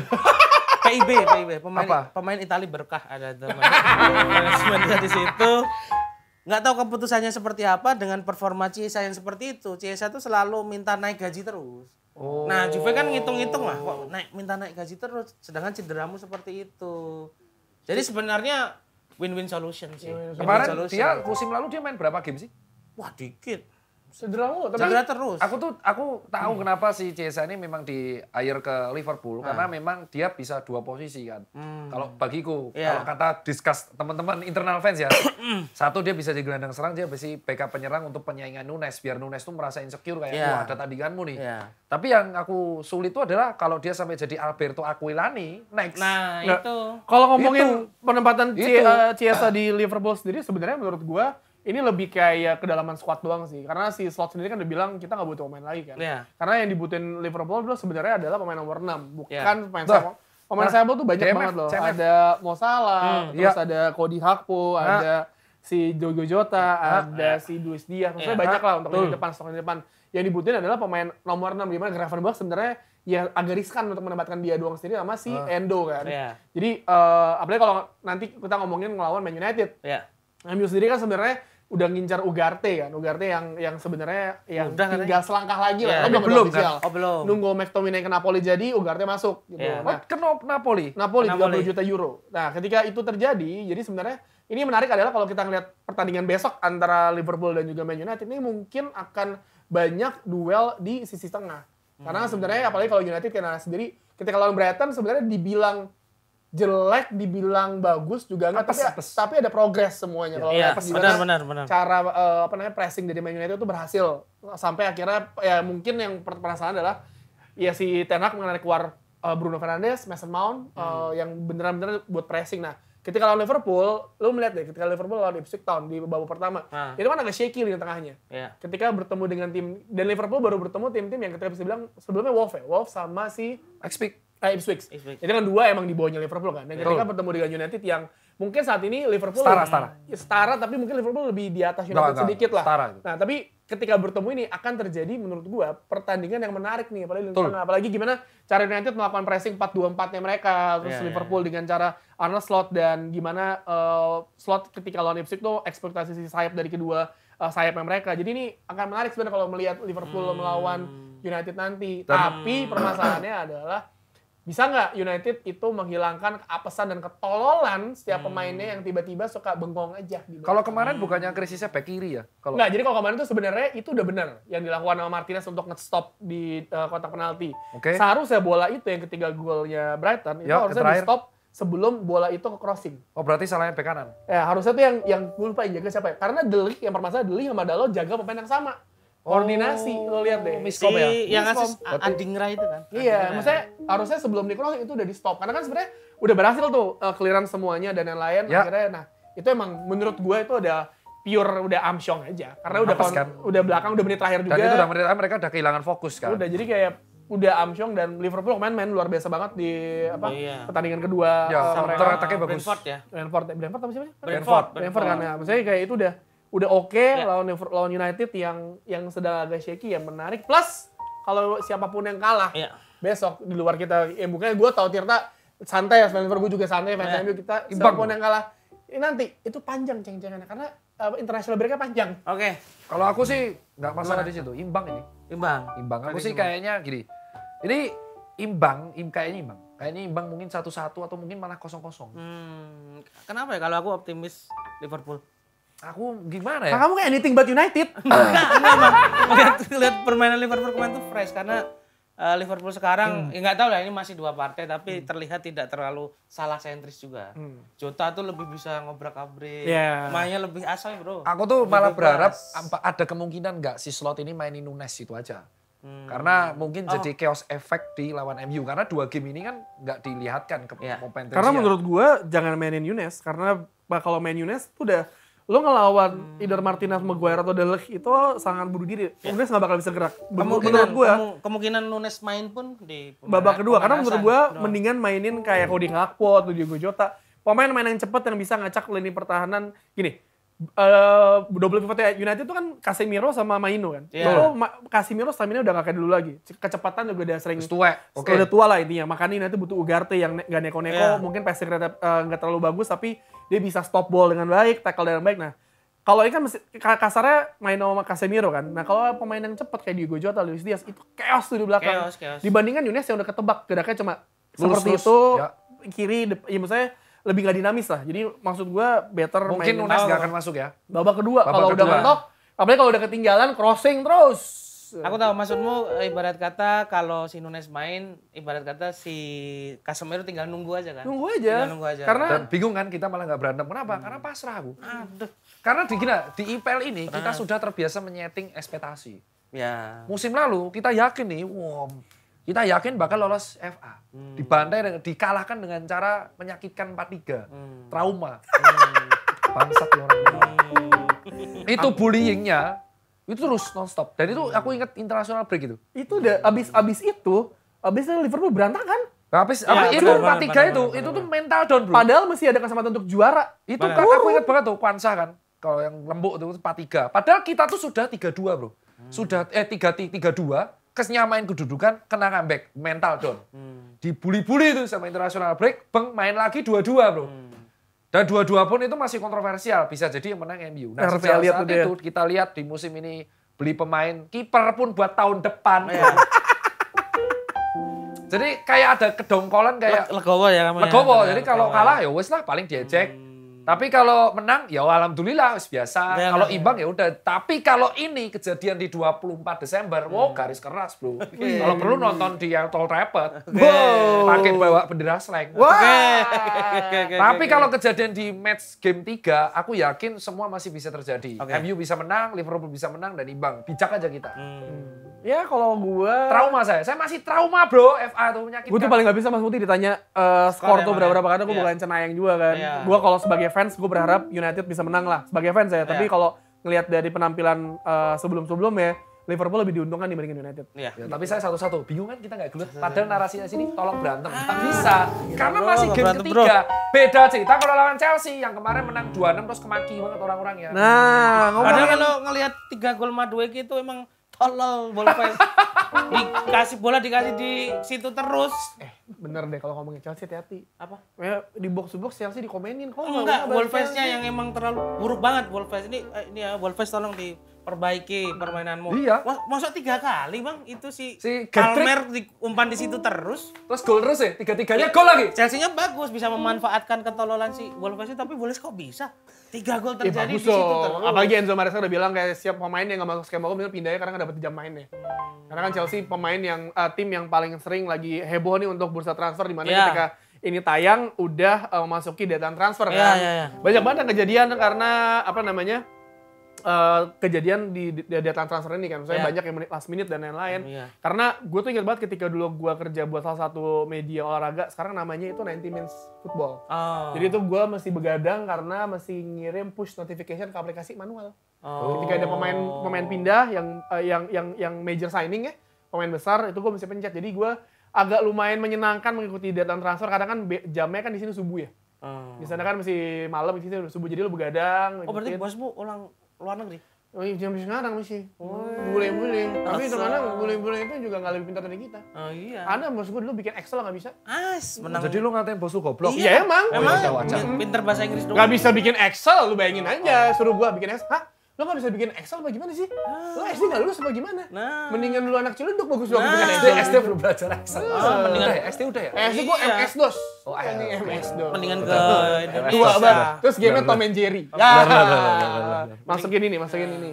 PIB, Apa? pemain Itali berkah ada manajemennya di situ. Nggak tahu keputusannya seperti apa dengan performa Chiesa yang seperti itu. Chiesa tuh selalu minta naik gaji terus. Oh. Nah, Juve kan ngitung-ngitung lah kok minta naik gaji terus sedangkan cederamu seperti itu. Jadi sebenarnya win-win solution sih. Kemarin musim lalu dia main berapa game sih? Wah, dikit. Cedera mulu, tapi Cedera terus. Aku tahu kenapa si Chiesa ini memang di hire ke Liverpool karena memang dia bisa dua posisi kan. Kalau bagiku, kalau kata discuss teman-teman internal fans ya, satu dia bisa jadi gelandang serang, dia bisa backup penyerang untuk penyaingan Nunes biar Nunes tuh merasa insecure kayak wah ada tandinganmu nih. Tapi yang aku sulit itu adalah kalau dia sampai jadi Alberto Aquilani next. Nah, Nggak. itu. Kalau ngomongin penempatan Itu. Chiesa di Liverpool sendiri sebenarnya menurut gua ini lebih kayak kedalaman squad doang sih. Karena si Slot sendiri kan udah bilang kita nggak butuh pemain lagi kan. Iya. Karena yang dibutuhin Liverpool dulu sebenarnya adalah pemain nomor 6, bukan Iya. pemain sayap. Pemain sayap tuh banyak CMF, banget loh. CMF. Ada Mo Salah, terus ada Cody Gakpo, ada si Diogo Jota, ada si Luis Diaz. Maksudnya banyak lah untuk lini depan, stok lini depan. Yang dibutuhin adalah pemain nomor 6 di mana Gravenberch sebenarnya ya agak riskan untuk menempatkan dia doang sendiri sama si Endo kan. Iya. Jadi apalagi kalau nanti kita ngomongin ngelawan Man United. Ya. MU sendiri kan sebenarnya udah ngincar Ugarte kan. Ugarte yang sebenarnya yang Udah, tinggal selangkah lagi lah. Iya. Tapi Belum, official. kan? Oh, belum. Nunggu McTominay ke Napoli jadi Ugarte masuk gitu. Iya. Nah, Ke Napoli. Napoli 30 Napoli. juta euro. Nah, ketika itu terjadi, jadi sebenarnya ini menarik adalah kalau kita ngeliat pertandingan besok antara Liverpool dan juga Man United ini mungkin akan banyak duel di sisi tengah. Karena sebenarnya apalagi kalau United karena sendiri ketika lawan Brighton sebenarnya dibilang jelek, dibilang bagus juga enggak, tapi ada progres semuanya. Kalau Iya, lihat gimana benar. cara pressing dari Man United itu berhasil sampai akhirnya ya mungkin yang permasalahan adalah ya si Ten Hag menarik keluar Bruno Fernandes, Mason Mount yang beneran-beneran buat pressing. Nah, ketika lawan Liverpool, lu melihat deh ketika Liverpool lawan Ipswich Town di babak pertama, itu kan agak shaky di tengahnya. Iya. Ketika bertemu dengan tim dan Liverpool baru bertemu tim-tim yang ketika bisa bilang sebelumnya Wolves sama si Ipswich. Itu kan dua emang di bawahnya Liverpool kan. Dan ketika bertemu dengan United yang mungkin saat ini Liverpool setara tapi mungkin Liverpool lebih di atas United sedikit lah. Setara. Nah, tapi ketika bertemu ini akan terjadi menurut gua pertandingan yang menarik nih apalagi gimana cara United melakukan pressing 4-2-4-nya mereka terus Liverpool dengan cara Arne Slot dan gimana Slot ketika lawan Ipswich tuh ekspektasi si sayap dari kedua sayapnya mereka. Jadi ini akan menarik sebenarnya kalau melihat Liverpool melawan United nanti. Tapi permasalahannya adalah bisa nggak United itu menghilangkan keapesan dan ketololan setiap pemainnya yang tiba-tiba suka bengong aja. Kalau kemarin bukannya krisisnya back kiri ya? Nggak, jadi kalau kemarin itu sebenarnya itu udah benar yang dilakukan sama Martinez untuk nge-stop di kotak penalti. Seharusnya bola itu yang ketiga golnya Brighton itu harusnya di-stop sebelum bola itu ke crossing. Oh berarti salahnya back kanan? Ya harusnya tuh yang gue lupa yang jaga siapa ya. Karena De Ligt yang permasalahan De Ligt sama Dalot jaga pemain yang sama. Koordinasi, lo lihat deh. Miskom ya? Yang asis Adingra itu kan? Iya, maksudnya harusnya sebelum di crossing itu udah di stop. Karena kan sebenarnya udah berhasil tuh clearance semuanya dan yang lain. Akhirnya, nah itu emang menurut gue itu udah pure udah amsyong aja. Karena udah belakang, udah menit terakhir juga. Dan itu udah mereka udah kehilangan fokus kan? Udah, jadi kayak udah amsyong dan Liverpool kemarin main luar biasa banget di pertandingan kedua counter attack-nya bagus. Brentford apa siapa? Brentford kan ya. Maksudnya kayak itu udah oke lawan United yang sedang agak shaky ya menarik. Plus kalau siapapun yang kalah besok di luar kita, bukannya gue tahu Tirta santai ya, Liverpool juga santai, fans MU kita siapapun yang kalah nanti itu panjang ceng-cengannya karena international break-nya panjang. Oke. Kalau aku sih nggak masalah di situ, imbang ini. Imbang. Aku sih kayaknya gini. Ini kayaknya imbang mungkin 1-1 atau mungkin malah 0-0. Kenapa ya kalau aku optimis Liverpool? Aku gimana ya? Kamu kayak anything but United. Enggak, Bang. Lihat permainan Liverpool kemarin tuh fresh karena Liverpool sekarang ya nggak tahu lah ini masih 2 partai tapi terlihat tidak terlalu salah sentris juga. Jota tuh lebih bisa ngobrak-abrik, mainnya lebih asoy, Bro. Aku tuh malah berharap ada kemungkinan nggak si Slot ini mainin Nunes itu aja. Karena mungkin jadi chaos effect di lawan MU karena 2 game ini kan nggak dilihatkan potensinya. Karena menurut gue jangan mainin Nunes karena kalau main Nunes tuh udah lo ngelawan either Martinez, Maguire atau De Ligt itu sangat bunuh diri. Nunes nggak bakal bisa gerak. Menurut gue kemungkinan Nunes main pun di babak kedua karena menurut gue mendingan mainin kayak Cody Gakpo atau Diogo Jota. Pemain yang cepat yang bisa ngacak lini pertahanan. Gini, double pivotnya United itu kan Casemiro sama Maino kan. Itu Casemiro stamina udah gak kayak dulu lagi. Kecepatan juga udah sering udah tua lah intinya. Makanya United butuh Ugarte yang gak neko-neko, mungkin passing rate gak terlalu bagus tapi dia bisa stop ball dengan baik, tackle dengan baik. Nah, kalau ini kan kasarnya Maino sama Casemiro kan. Nah, kalau pemain yang cepat kayak Diogo Jota, Luis Diaz itu chaos tuh di belakang. Chaos. Dibandingkan Nunes yang udah ketebak, geraknya cuma seperti itu, kiri, ya maksudnya lebih gak dinamis lah. Jadi maksud gue better mungkin Nunes gak akan masuk ya. Babak kedua kalau udah mentok, apalagi kalau udah ketinggalan crossing terus. Aku tahu maksudmu ibarat kata kalau si Nunes main, ibarat kata si Casemiro tinggal nunggu aja kan. Nunggu aja. Karena dan bingung kan kita malah gak berantem. Kenapa? Karena pasrah aku. Aduh. Karena di IPL ini kita sudah terbiasa menyeting ekspektasi. Ya. Musim lalu kita yakin nih, kita yakin bakal lolos FA. Dibantai, dikalahkan dengan cara menyakitkan 4-3. Trauma. Bangsat orang. Itu bullyingnya, itu terus nonstop. Dan itu aku ingat international break itu. Itu udah abis Liverpool berantakan. Itu 4-3 itu tuh mental down, Bro. Padahal masih ada kesempatan untuk juara. Itu kan aku ingat banget tuh, Kwanza kan. Kalau yang lembuk itu 4-3. Padahal kita tuh sudah 3-2, Bro. Sudah 3-2. Kenyamain kedudukan, kena comeback, mental down. Dibully-bully itu sama international break, main lagi 2-2, Bro. Dan 2-2 pun itu masih kontroversial, bisa jadi yang menang MU. Nah, sejak saat itu kita lihat di musim ini beli pemain, kiper pun buat tahun depan. Jadi kayak ada kedongkolan kayak legowo ya kamu. Legowo. Jadi kalau kalah ya wes lah paling diejek. Tapi kalau menang ya alhamdulillah biasa. Kalau imbang ya udah. Tapi kalau ini kejadian di 24 Desember, garis keras, Bro. Kalau perlu nonton di yang Tol Rapid. Pakai bawa bendera slang. Tapi kalau kejadian di match game 3, aku yakin semua masih bisa terjadi. MU bisa menang, Liverpool bisa menang dan imbang. Bijak aja kita. Ya kalau gue trauma saya masih trauma, Bro. FA tuh menyakitkan. Gue tuh paling gak bisa Mas Muti ditanya skor tuh berapa karena gue bukan cenayang juga kan. Gue kalau sebagai fans gue berharap United bisa menang lah sebagai fans ya. Tapi kalau ngelihat dari penampilan sebelum-sebelumnya Liverpool lebih diuntungkan dibandingin United. Ya, tapi saya satu-satu bingung kan kita nggak gelut. Padahal narasinya sini tolong berantem. Nggak bisa. Karena masih game ketiga. Beda cerita kalau lawan Chelsea yang kemarin menang 2-6 terus kemaki banget orang-orangnya. Nah, padahal kalau ngelihat 3 gol Madueke itu emang tolol Wolves. Dikasih bola dikasih di situ terus. Bener deh kalau ngomongin Chelsea hati-hati. Apa? Ya, di box-to-box Chelsea dikomenin. Enggak, Wolves-nya yang emang terlalu buruk banget Wolves. Ini ya Wolves tolong diperbaiki permainanmu. Iya. Masuk 3 kali, Bang. Itu si Palmer diumpan di situ terus. Terus gol terus ya? 3-3-nya gol lagi. Chelsea-nya bagus bisa memanfaatkan ketololan si Wolves tapi Wolves kok bisa? 3 gol terjadi di situ terus. Apalagi Enzo Maresca udah bilang kayak siap pemain yang gak masuk skema gue pindahnya karena gak dapet jam mainnya. Karena kan Chelsea pemain yang tim yang paling sering lagi heboh nih untuk bursa transfer di mana ketika ini tayang udah memasuki deadline transfer kan. Banyak banget yang kejadian karena kejadian di deadline transfer ini kan. Misalnya banyak yang last minute dan lain-lain. Karena gue tuh ingat banget ketika dulu gue kerja buat salah satu media olahraga, sekarang namanya itu 90 Minutes Football. Jadi itu gue masih begadang karena masih ngirim push notification ke aplikasi manual. Ketika ada pemain pindah yang major signing ya, pemain besar, itu gue mesti pencet. Jadi gue agak lumayan menyenangkan mengikuti deadline transfer karena kan jamnya kan di sini subuh ya. Di sana kan masih malam, di sini udah subuh, jadi lu begadang. Oh berarti bosmu orang luar negeri? Oh iya, jam sekarang masih. Boleh. Tapi terkadang boleh itu juga nggak lebih pintar dari kita. Oh iya. Ada bos gue dulu bikin Excel nggak bisa. Menang. Jadi lu ngatain bos lu goblok? Iya emang. Pinter bahasa Inggris dong. Nggak bisa bikin Excel, lu bayangin aja. Suruh gua bikin Excel. Hah? Lu nggak bisa bikin Excel apa gimana sih? Lu SD nggak lulus apa gimana? Mendingan lu anak cilunduk bagus dong bikin Excel. SD belum belajar Excel. Mendingan SD udah ya? SD gua MS-DOS. Oh, ini MS-DOS. Mendingan ke Tua banget. Terus game Tom and Jerry. Ya. Masukin ini.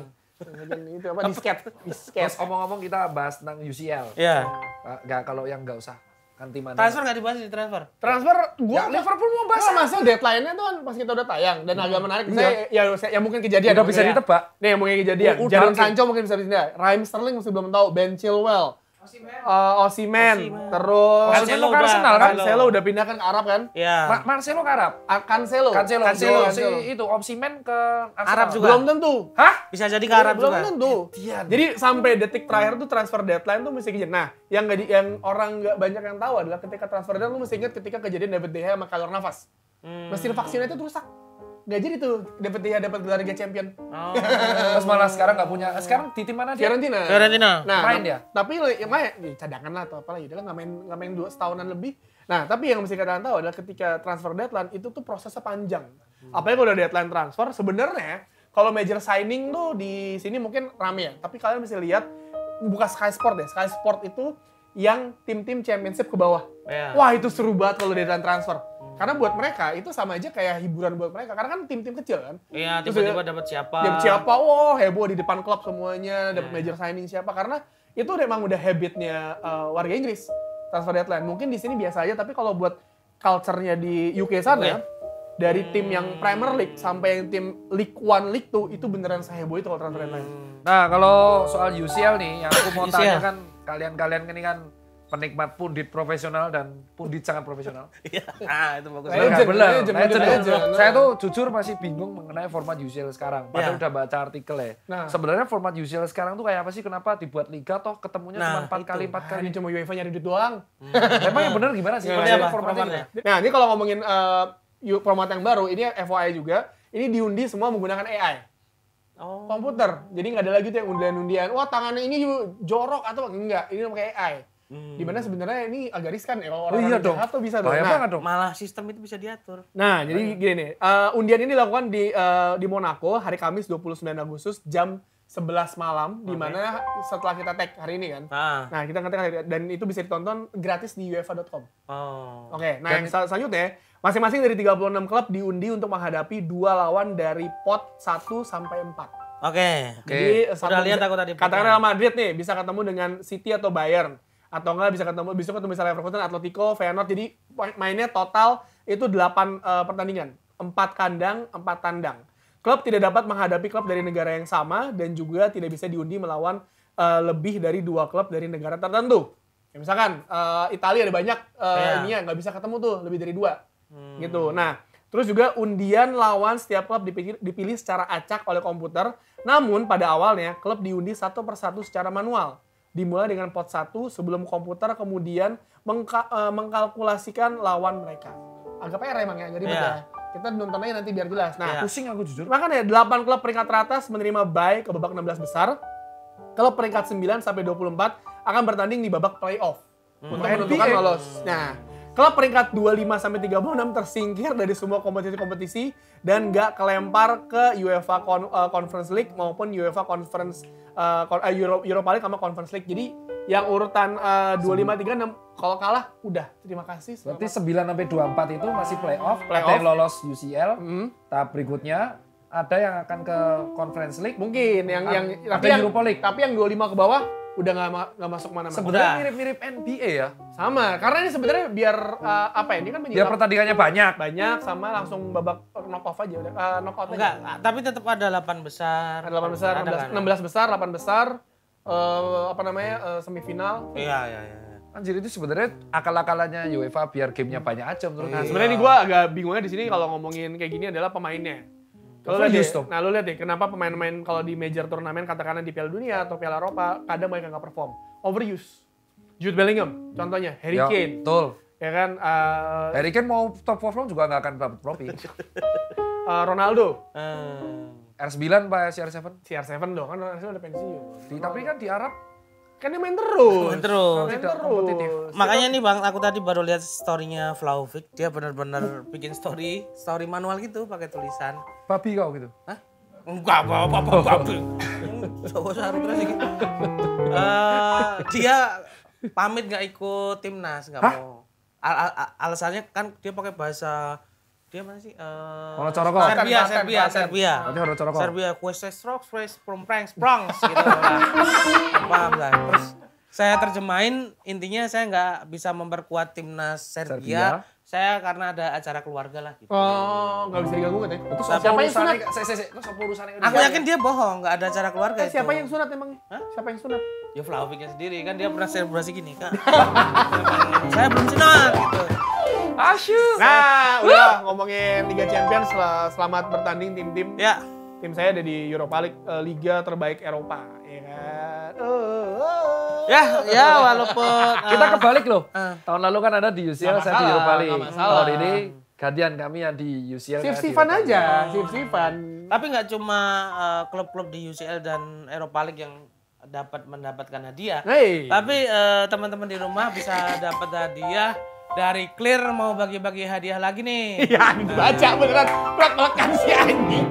Itu apa? Disket. Terus omong-omong kita bahas tentang UCL. Iya. Enggak, kalau yang enggak usah. Ganti mana? Transfer nggak dibahas di transfer? Transfer gua Liverpool mau bahas. Masa deadline-nya tuh kan pas kita udah tayang dan agak menarik. Saya mungkin kejadian. Udah bisa ditebak. Nih, mungkin kejadian. Jadon Sancho mungkin bisa ditebak. Raheem Sterling masih belum tahu. Ben Chilwell. Osimhen. Terus Cancelo ke Arsenal kan? Cancelo udah pindah kan ke Arab kan? Iya. Marcelo ke Arab. Cancelo. Si itu Osimhen ke Arsenal. Arab juga. Belum tentu. Hah? Bisa jadi ke Arab Belum juga. tentu. Jadi sampai detik terakhir tuh transfer deadline tuh mesti kejadian. Nah, yang orang nggak banyak yang tahu adalah ketika transfer deadline lu mesti ingat ketika kejadian David De Gea sama Keylor Navas. Mesin vaksinnya itu rusak. Nggak jadi tuh David De Gea dapat gelar Liga Champion. Terus malah sekarang nggak punya. Sekarang di tim mana dia? Fiorentina. Nah, main dia. Tapi yang main cadangan lah atau apalah ya, dia nggak main 2 tahunan lebih. Nah, tapi yang mesti kalian tahu adalah ketika transfer deadline itu tuh prosesnya panjang. Apalagi kalau udah deadline transfer, sebenarnya kalau major signing tuh di sini mungkin rame ya. Tapi kalian mesti lihat buka Sky Sport deh. Sky Sport itu yang tim-tim championship ke bawah. Wah, itu seru banget kalau deadline transfer. Karena buat mereka itu sama aja kayak hiburan buat mereka. Karena kan tim-tim kecil kan. Iya, tiba-tiba dapat siapa. Wah heboh di depan klub semuanya, dapat major signing siapa. Karena itu memang udah habitnya warga Inggris, transfer deadline. Mungkin di sini biasa aja, tapi kalau buat culture-nya di UK sana, dari tim yang Premier League sampai yang tim League 1, League 2, itu beneran seheboh itu kalau transfer deadline. Nah, kalau soal UCL nih, yang aku mau tanya kan, kalian ini kan penikmat pundit profesional dan pundit sangat profesional. Iya. Itu bagus. Legend. Saya tuh jujur masih bingung mengenai format UCL sekarang. Padahal udah baca artikel ya. Nah. Sebenarnya format UCL sekarang tuh kayak apa sih? Kenapa dibuat liga toh ketemunya cuma 4 kali. Ini cuma UEFA nyari duit doang. Emang yang bener gimana sih? Formatnya. Nah, ini kalau ngomongin format yang baru, ini FYI juga. Ini diundi semua menggunakan AI. Komputer. Jadi nggak ada lagi tuh yang undian-undian. Wah, tangannya ini jorok atau enggak. Ini pakai AI. Dimana sebenarnya ini agak riskan ya kalau orang jahat tuh bisa bahaya banget dong. Malah sistem itu bisa diatur. Nah, jadi gini nih, undian ini dilakukan di Monaco hari Kamis 29 Agustus jam 11 malam, di mana setelah kita tag hari ini kan. Nah, kita ngetek dan itu bisa ditonton gratis di uefa.com. Oke, nah yang selanjutnya, masing-masing dari 36 klub diundi untuk menghadapi 2 lawan dari pot 1 sampai 4. Jadi udah lihat aku tadi. Katakan Real Madrid nih bisa ketemu dengan City atau Bayern. Atau enggak bisa ketemu misalnya Leverkusen, Atletico, Feyenoord. Jadi mainnya total itu 8 pertandingan. 4 kandang, 4 tandang. Klub tidak dapat menghadapi klub dari negara yang sama dan juga tidak bisa diundi melawan lebih dari 2 klub dari negara tertentu. Ya, misalkan Italia ada banyak ininya nggak bisa ketemu tuh lebih dari 2. Gitu. Nah, terus juga undian lawan setiap klub dipilih secara acak oleh komputer. Namun pada awalnya klub diundi satu persatu secara manual. Dimulai dengan pot 1 sebelum komputer kemudian mengkalkulasikan lawan mereka. Agak PR emang ya, ribet ya. Kita nonton aja nanti biar jelas. Nah, pusing aku jujur. Makanya 8 klub peringkat teratas menerima bye ke babak 16 besar. Klub peringkat 9 sampai 24 akan bertanding di babak playoff. Untuk menentukan lolos. Nah, klub peringkat 25 sampai 36 tersingkir dari semua kompetisi-kompetisi dan nggak kelempar ke UEFA Conference League maupun UEFA Conference Europa League sama Conference League. Jadi yang urutan 25, 36 kalau kalah udah terima kasih. Berarti 9 sampai 24 itu masih playoff. Ada yang lolos UCL. Tahap berikutnya ada yang akan ke Conference League. Mungkin yang tapi yang Europa League. Tapi yang 25 ke bawah udah nggak masuk mana-mana. Sebenarnya mirip-mirip NBA ya. Sama, karena ini sebenarnya biar ini kan biar pertandingannya banyak sama langsung babak knock off aja udah knock out enggak, aja. tapi tetap ada 8 besar. Ada 8 besar, 16 besar, 8 besar semifinal. Iya. Anjir, itu sebenarnya akal-akalannya UEFA biar gamenya banyak aja menurut Nah, sebenarnya ini gue agak bingungnya di sini kalau ngomongin kayak gini adalah pemainnya. Kalau lihat Overuse deh, dong. nah lu lihat deh kenapa pemain-pemain kalau di major turnamen katakanlah di Piala Dunia atau Piala Eropa kadang mereka nggak perform. Overuse. Jude Bellingham contohnya, Harry Ya, Kane. betul. Ya kan, Harry Kane mau top perform juga nggak akan dapat trofi. Ronaldo, R9 Pak CR7. CR7 dong, kan Ronaldo udah pensiun. Tapi kan di Arab Kan dia main terus. Main terus. Main Tidak terus. kompetitif. Makanya nih Bang, aku tadi baru lihat story-nya Vlahovic. Dia benar-benar bikin story manual gitu pakai tulisan. babi kau gitu. Hah? Enggak, apa-apa. Coba saru terus gitu. Dia pamit nggak ikut timnas, nggak mau. Alasannya kan dia pakai bahasa dia mana sih? Ono Coroko. Serbia. Nanti harus Coroko. Serbia, Queste Strokes, Pranks, gitu lah. Paham lah. Terus saya terjemahin, intinya saya nggak bisa memperkuat timnas Serbia. Saya karena ada acara keluarga lah gitu. Oh, nggak bisa diganggu kan ya? Itu Siapa yang sunat? Itu siapa urusannya? Aku yakin dia bohong, nggak ada acara keluarga itu. Siapa yang sunat emangnya? Hah? Siapa yang sunat? Ya Vlahovicnya sendiri, kan dia pernah selebrasi gini, Kak. Saya belum sunat gitu. Asyik. Nah, udah ngomongin Liga Champions, selamat bertanding tim-tim. Ya, Tim saya ada di Europa League, Liga terbaik Eropa, ya kan? ya walaupun Kita kebalik loh. Tahun lalu kan ada di UCL, Nggak saya di masalah, Europa League. nggak masalah. Tahun ini gantian kami yang di UCL. Sif-sifan aja, sif-sifan. tapi nggak cuma klub-klub di UCL dan Eropa League yang mendapatkan hadiah. Hey. Tapi teman-teman di rumah bisa dapat hadiah dari Clear, mau bagi-bagi hadiah lagi nih. Iya, baca beneran. Belak-belakan si anjing.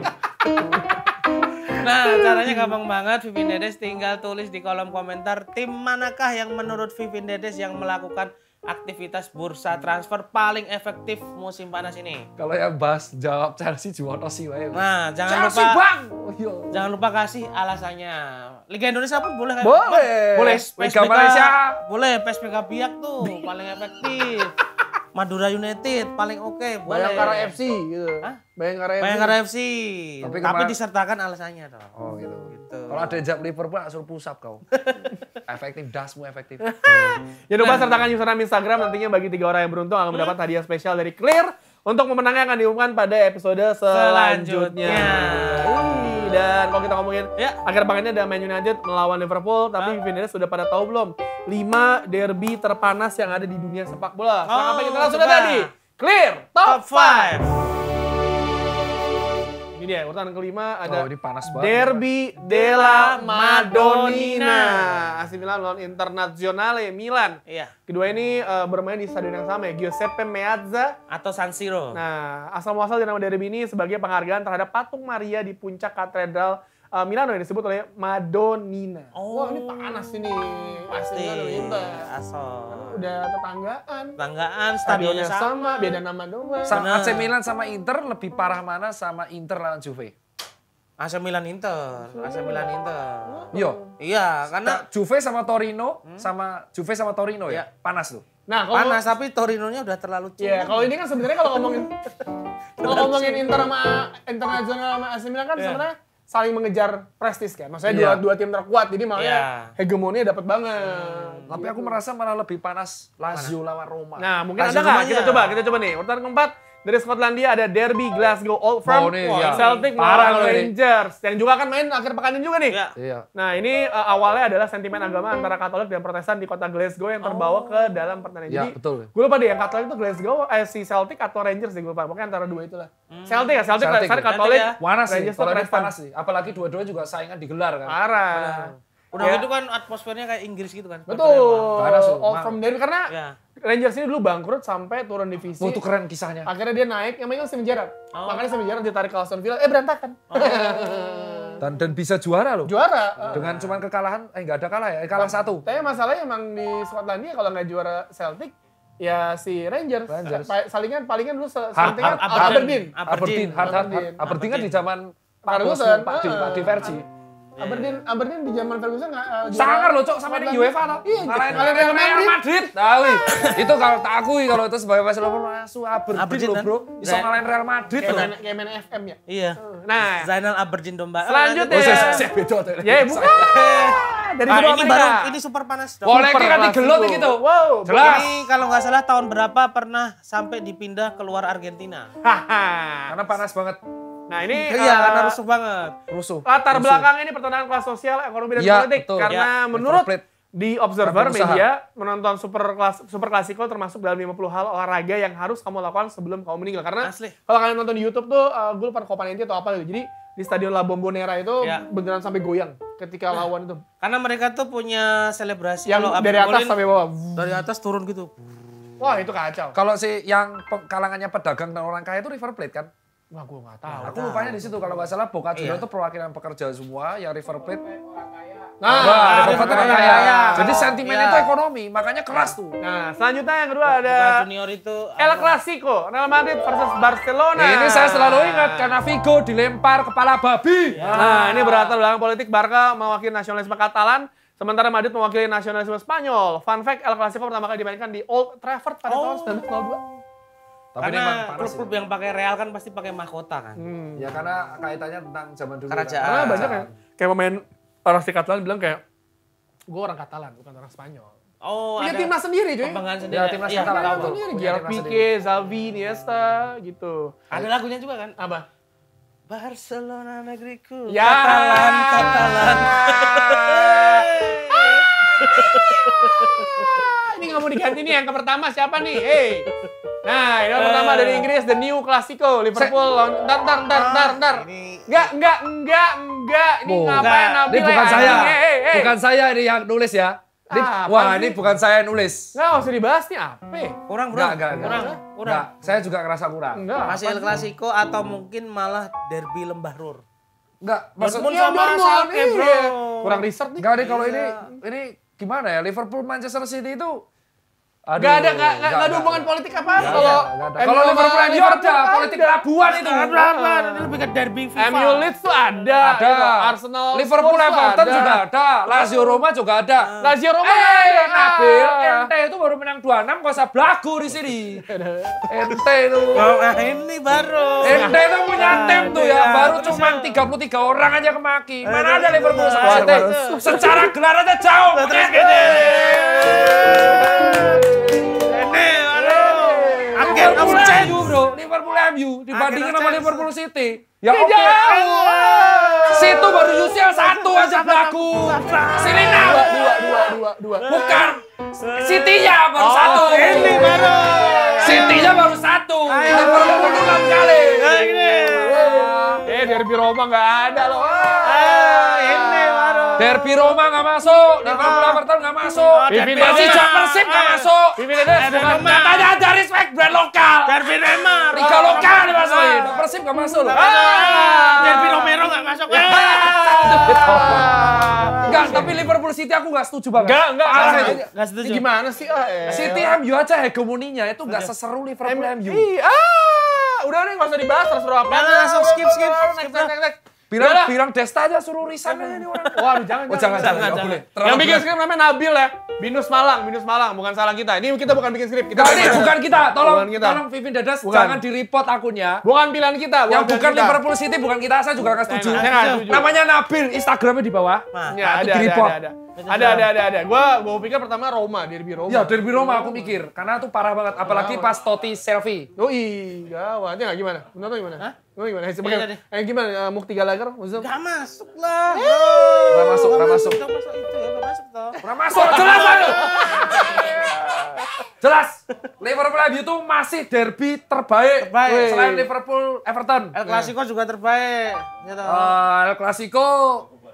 Nah, caranya gampang banget. Vivin Dedes tinggal tulis di kolom komentar tim manakah yang menurut Vivin Dedes yang melakukan aktivitas bursa transfer paling efektif musim panas ini. Kalau yang bahas jawab Chelsea Juwono sih wae. Nah, jangan Chelsea, lupa Bang. Iya. jangan lupa kasih alasannya. Liga Indonesia pun boleh kan? Boleh. Boleh. Liga Malaysia. Boleh. PSPK Biak tuh paling efektif. Madura United paling oke. Boleh. Bayangkara FC gitu. Hah? Bayangkara FC. Tapi Tapi kemar- disertakan alasannya dong. Oh gitu. Gitu. Kalau ada jab Liverpool suruh pusap kau. Efektif, dasmu efektif. Jangan lupa sertakan username Instagram, nantinya bagi 3 orang yang beruntung akan mendapat hadiah spesial dari Clear untuk pemenangnya akan diumumkan pada episode selanjutnya. Dan kalau kita ngomongin akhir pekan ini ada Man United melawan Liverpool, tapi Vivin Dedes sudah pada tahu belum 5 derby terpanas yang ada di dunia sepak bola. Sekarang apa yang kita langsung coba. tadi? Clear Top 5. Ini dia, urutan kelima ada Oh, ini panas banget. Derby della Madonnina. AC Milan lawan Internazionale Milan. Iya. Kedua ini bermain di stadion yang sama ya, Giuseppe Meazza. Atau San Siro. Nah, asal muasal dinamakan derby ini sebagai penghargaan terhadap patung Maria di puncak katedral Milano yang disebut oleh Madonnina. Wah, ini panas ini. Pasti. Inter. Asal. Udah tetanggaan. Tanggaan, Stadionnya stadionnya sama, beda nama doang. Sama AC Milan sama Inter lebih parah mana sama Inter lawan Juve? AC Milan Inter. Iya. Iya, karena Juve sama Torino sama Torino ya. Panas tuh. Nah, kalau panas tapi Torinonya udah terlalu ya, cuman. kalau ini kan sebenarnya kalau ngomongin Inter sama Internazionale sama AC Milan kan sebenarnya saling mengejar prestis kan. Maksudnya dua tim terkuat, jadi makanya hegemoninya dapat banget. Tapi aku merasa malah lebih panas Lazio lawan Roma. Nah, mungkin Lazio ada nggak? rumahnya. Kita coba nih. Urutan keempat dari Skotlandia ada Derby Glasgow Old Firm, Oh, nih, iya. Celtic Parah melawan loh ini. Rangers. Yang juga akan main akhir pekan ini juga nih. Iya. Iya. Nah, ini awalnya adalah sentimen agama antara Katolik dan Protestan di kota Glasgow yang terbawa ke dalam pertandingan. Iya, Jadi, betul. gue lupa deh yang Katolik itu Glasgow, si Celtic atau Rangers deh gue lupa. Pokoknya antara dua itulah. Celtic Celtic. Katolik, ya. Panas sih. Rangers Kalau ini Protestan. panas sih. Apalagi dua-duanya juga saingan digelar kan. Parah. Udah Ya. gitu kan atmosfernya kayak Inggris gitu kan. Betul. Panas tuh, Old Mang. Firm Derby karena Ya. Rangers ini dulu bangkrut sampai turun divisi. Oh, itu keren kisahnya. Akhirnya dia naik, yang main Steven Gerrard. Oh. Makanya Steven Gerrard ditarik ke Aston Villa, berantakan. Dan bisa juara loh. Juara. Dengan cuman kekalahan, nggak ada kalah ya, kalah satu. Tapi masalahnya emang di Skotlandia kalau nggak juara Celtic, ya si Rangers. Palingan dulu Celtic kan Aberdeen. Aberdeen kan di zaman Pak Ferguson. Pak Di Vergi. Aberdeen di zaman Ferguson nggak Sangar loh, Cok, sama ini UEFA loh. Iya, Ngalahin Real Real Madrid. Tahu. Itu kalau tak akui kalau itu sebagai Barcelona masuk Aberdeen loh, kan? Bro. Bisa ngalahin Real Madrid loh. Kayak main FM ya. Iya. Nah, Zainal Aberdeen domba. selanjutnya. Beda tuh. Ya, bukan. Dari Ah, benua ini Amerika. baru ini super panas dong. Boleh Super kan digelot Clasico. gitu. Wow, Jelas. Ini kalau nggak salah tahun berapa pernah sampai dipindah keluar Argentina. Haha. Karena panas banget. Nah ini Iya, karena rusuh banget. Rusuh. latar belakang ini pertentangan kelas sosial, ekonomi dan Iya, politik. betul. Karena Ya, menurut River Plate. di Observer Berusaha. Media, menonton Super Classico termasuk dalam 50 hal olahraga yang harus kamu lakukan sebelum kamu meninggal. Karena Asli. kalau kalian nonton di YouTube tuh, gue lupa Copa 90 atau apa gitu. Jadi di Stadion La Bombonera itu Ya. beneran sampai goyang ketika lawan itu. Karena mereka tuh punya selebrasi. Yang Kalau abis dari atas golin, sampai bawah. dari atas turun gitu. Wah itu kacau. Kalau yang kalangannya pedagang dan orang kaya itu River Plate kan? Wah gue nggak tahu. Aku lupanya di situ kalau nggak salah Boca Juniors Iya. itu perwakilan pekerja semua, yang River Plate. Nah, River River Plate orang Plate kaya. kaya. Jadi sentimen Iya. itu ekonomi, makanya keras tuh. Nah, selanjutnya yang kedua ada Boca Junior itu El Clasico, Real Madrid versus Barcelona. Ini saya selalu ingat karena Vigo dilempar kepala babi. Nah, ini berlatar belakang politik. Barca mewakili nasionalisme Katalan, sementara Madrid mewakili nasionalisme Spanyol. Fun fact, El Clasico pertama kali dimainkan di Old Trafford pada tahun 1902. Tapi ini emang karena panas. klub-klub yang pakai Real kan pasti pakai mahkota kan. Ya karena kaitannya tentang zaman dulu. Kerajaan. Karena Ah. banyak kan, kayak pemain orang si Katalan bilang kayak, gue orang Katalan, bukan orang Spanyol. Oh, Punya ada timnas sendiri cuy. kebanggaan sendiri. Ya, timnas Iya, Katalan, tahu. betul. Sendiri, Punya Gerard timnas Pique, Xavi, Iniesta, gitu. Ada lagunya juga kan? Apa? Barcelona negeriku. Ya. Katalan. Ini nggak mau diganti nih, yang pertama siapa nih? Hey. Nah, yang pertama dari Inggris, The New Clasico, Liverpool. Ntar. Ini Enggak. Ini Oh, ngapain enggak. Nabil? Ini bukan ya? saya. Hey. Bukan saya ini yang nulis ya. Ini, Ah, wah, apaan ini sih? bukan saya yang nulis. Nggak usah dibahas nih, apa? kurang bro. Enggak. Kurang. Saya juga ngerasa kurang. Enggak. Masih El Clasico atau mungkin malah derby Lembah Rur. Enggak, Dortmund maksudnya sama Dortmund, Schalke, bro. iya. Kurang riset nih. enggak nih kalau ini gimana ya? Liverpool Manchester City itu aduh, Nggak ada hubungan politik apa Nggak kalau ada. Kalau Liverpool MU ada politik pelabuhan itu. Berapa? Ini lebih ke derby FIFA. MU Leeds tuh ada. Ada. gitu. Arsenal, Liverpool Spurs tuh Everton juga ada. Lazio Roma juga ada. Lazio Roma ada. Nabil, ente itu baru menang 2-6 kok usah belagu di sini. Ente itu. Oh, ini baru. Ente itu punya tim tuh ya, baru cuma 33 orang aja kemaki. Mana ada Liverpool sama City? Secara gelar aja jauh. Terus Ini baru. Agen of Liverpool change. MU bro, Liverpool MU dibandingin Agen of sama change. Liverpool City. Ya Ini oke. jauh. Situ baru UCL 1 aja belagu. Sini nah. Dua. Bukan. City-nya baru 1. Ini baru. City-nya baru 1. Liverpool 6 kali. Ini. Derby Roma nggak ada loh. Ini baru. Derby Roma nggak masuk, Liverpool Everton nggak masuk, Pipin Persija Dedes. Persib nggak masuk. Pipin Dedes, bukan. Katanya ada respect brand lokal. Derby Remar. Liga lokal dimasukin. Persib nggak masuk loh. Derby Romero nggak masuk. Enggak, tapi Liverpool City aku nggak setuju banget. Enggak. Parah itu. Nggak setuju. Ini gimana sih? City MU aja hegemoninya itu nggak seseru Liverpool MU. Udah nih nggak usah dibahas terus berapa. Udah, langsung skip. Next. Bilang Desta aja suruh resign aja nih orang. Waduh, jangan. Oh, jangan, jangan. nggak boleh. Yang bikin skrip namanya Nabil ya. Binus Malang, bukan salah kita. Ini kita bukan bikin skrip, kita Nggak, ini bukan kita. Bukan kita. Tolong Vivin Dedes Bukan. jangan di-report akunnya. bukan pilihan kita. Yang pilihan bukan kita. Liverpool City, bukan kita, saya juga nggak setuju. Saya nggak setuju. Namanya Nabil, Instagramnya di bawah. Nah, Ya, itu ada. di-report. Ada. Gua pikir pertama Roma, Derby Roma. Ya, Derby Roma aku mikir, karena itu parah banget. Apalagi pas Totti selfie. Yoi, gawat. Ini gimana? Menurut lo gimana? Hah? Lo gimana? Iya, tadi. Gimana? Mukti Gallagher? Musuh? nggak masuk lah. Nggak masuk. Nggak masuk itu ya, nggak masuk toh. Pernah masuk, jelas ayo. Jelas, Liverpool MU itu masih derby terbaik. Terbaik. Selain Liverpool Everton. El Clasico juga terbaik. Gitu. El Clasico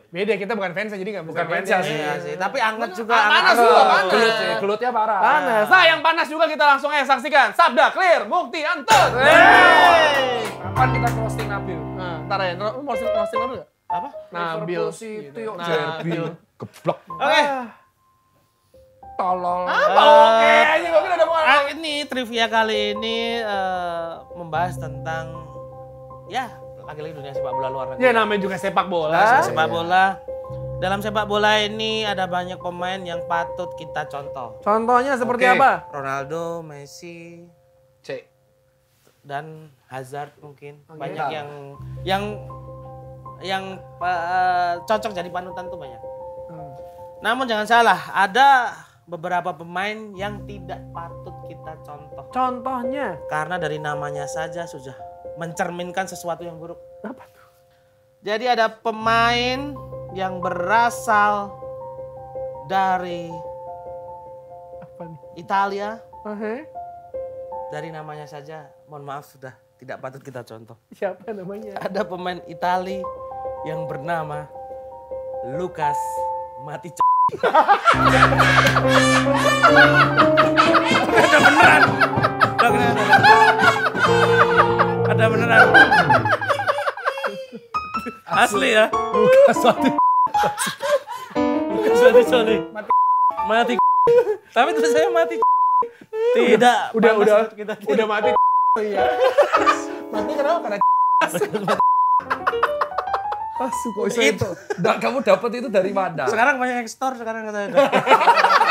Beda, kita bukan fans jadi nggak bukan fans. fans sih. Iya sih, tapi anget juga. Panas anget. juga, panas. Gelut sih, gelutnya parah. Panas. Nah, yang panas juga kita langsung aja saksikan. Sabda Clear, Mukti Antut. Kapan kita closing Nabil? Nah, ntar ya. Lu mau roasting Nabil nggak? Apa? Nabil. Liverpool City yuk Nabil. derby. Geblek. Oke. Tolol. Apa? Oke, aja gua kira udah mau. Ini trivia kali ini membahas tentang ya lagi-lagi dunia sepak bola luar negeri. Ya namanya juga sepak bola. Sepak bola. Dalam sepak bola ini ada banyak pemain yang patut kita contoh. Contohnya seperti Oke. apa? Ronaldo, Messi, C. dan Hazard mungkin. Oke. Banyak yang cocok jadi panutan tuh banyak. Namun jangan salah, ada beberapa pemain yang tidak patut kita contoh. Contohnya. Karena dari namanya saja sudah mencerminkan sesuatu yang buruk. Apa tuh? Jadi ada pemain yang berasal dari Apa nih? Italia. Dari Dari namanya saja, mohon maaf sudah tidak patut kita contoh. siapa namanya? Ada pemain Itali yang bernama Lucas Mati. Ada beneran. Ada beneran. Asli ya. Lukas Mati. Sorry. Mati. Tapi tulisannya mati. Tidak. Udah mati. Iya. Mati kenapa? Karena Asu kok iso itu. Kamu dapat itu dari mana? Sekarang banyak ekspor sekarang katanya.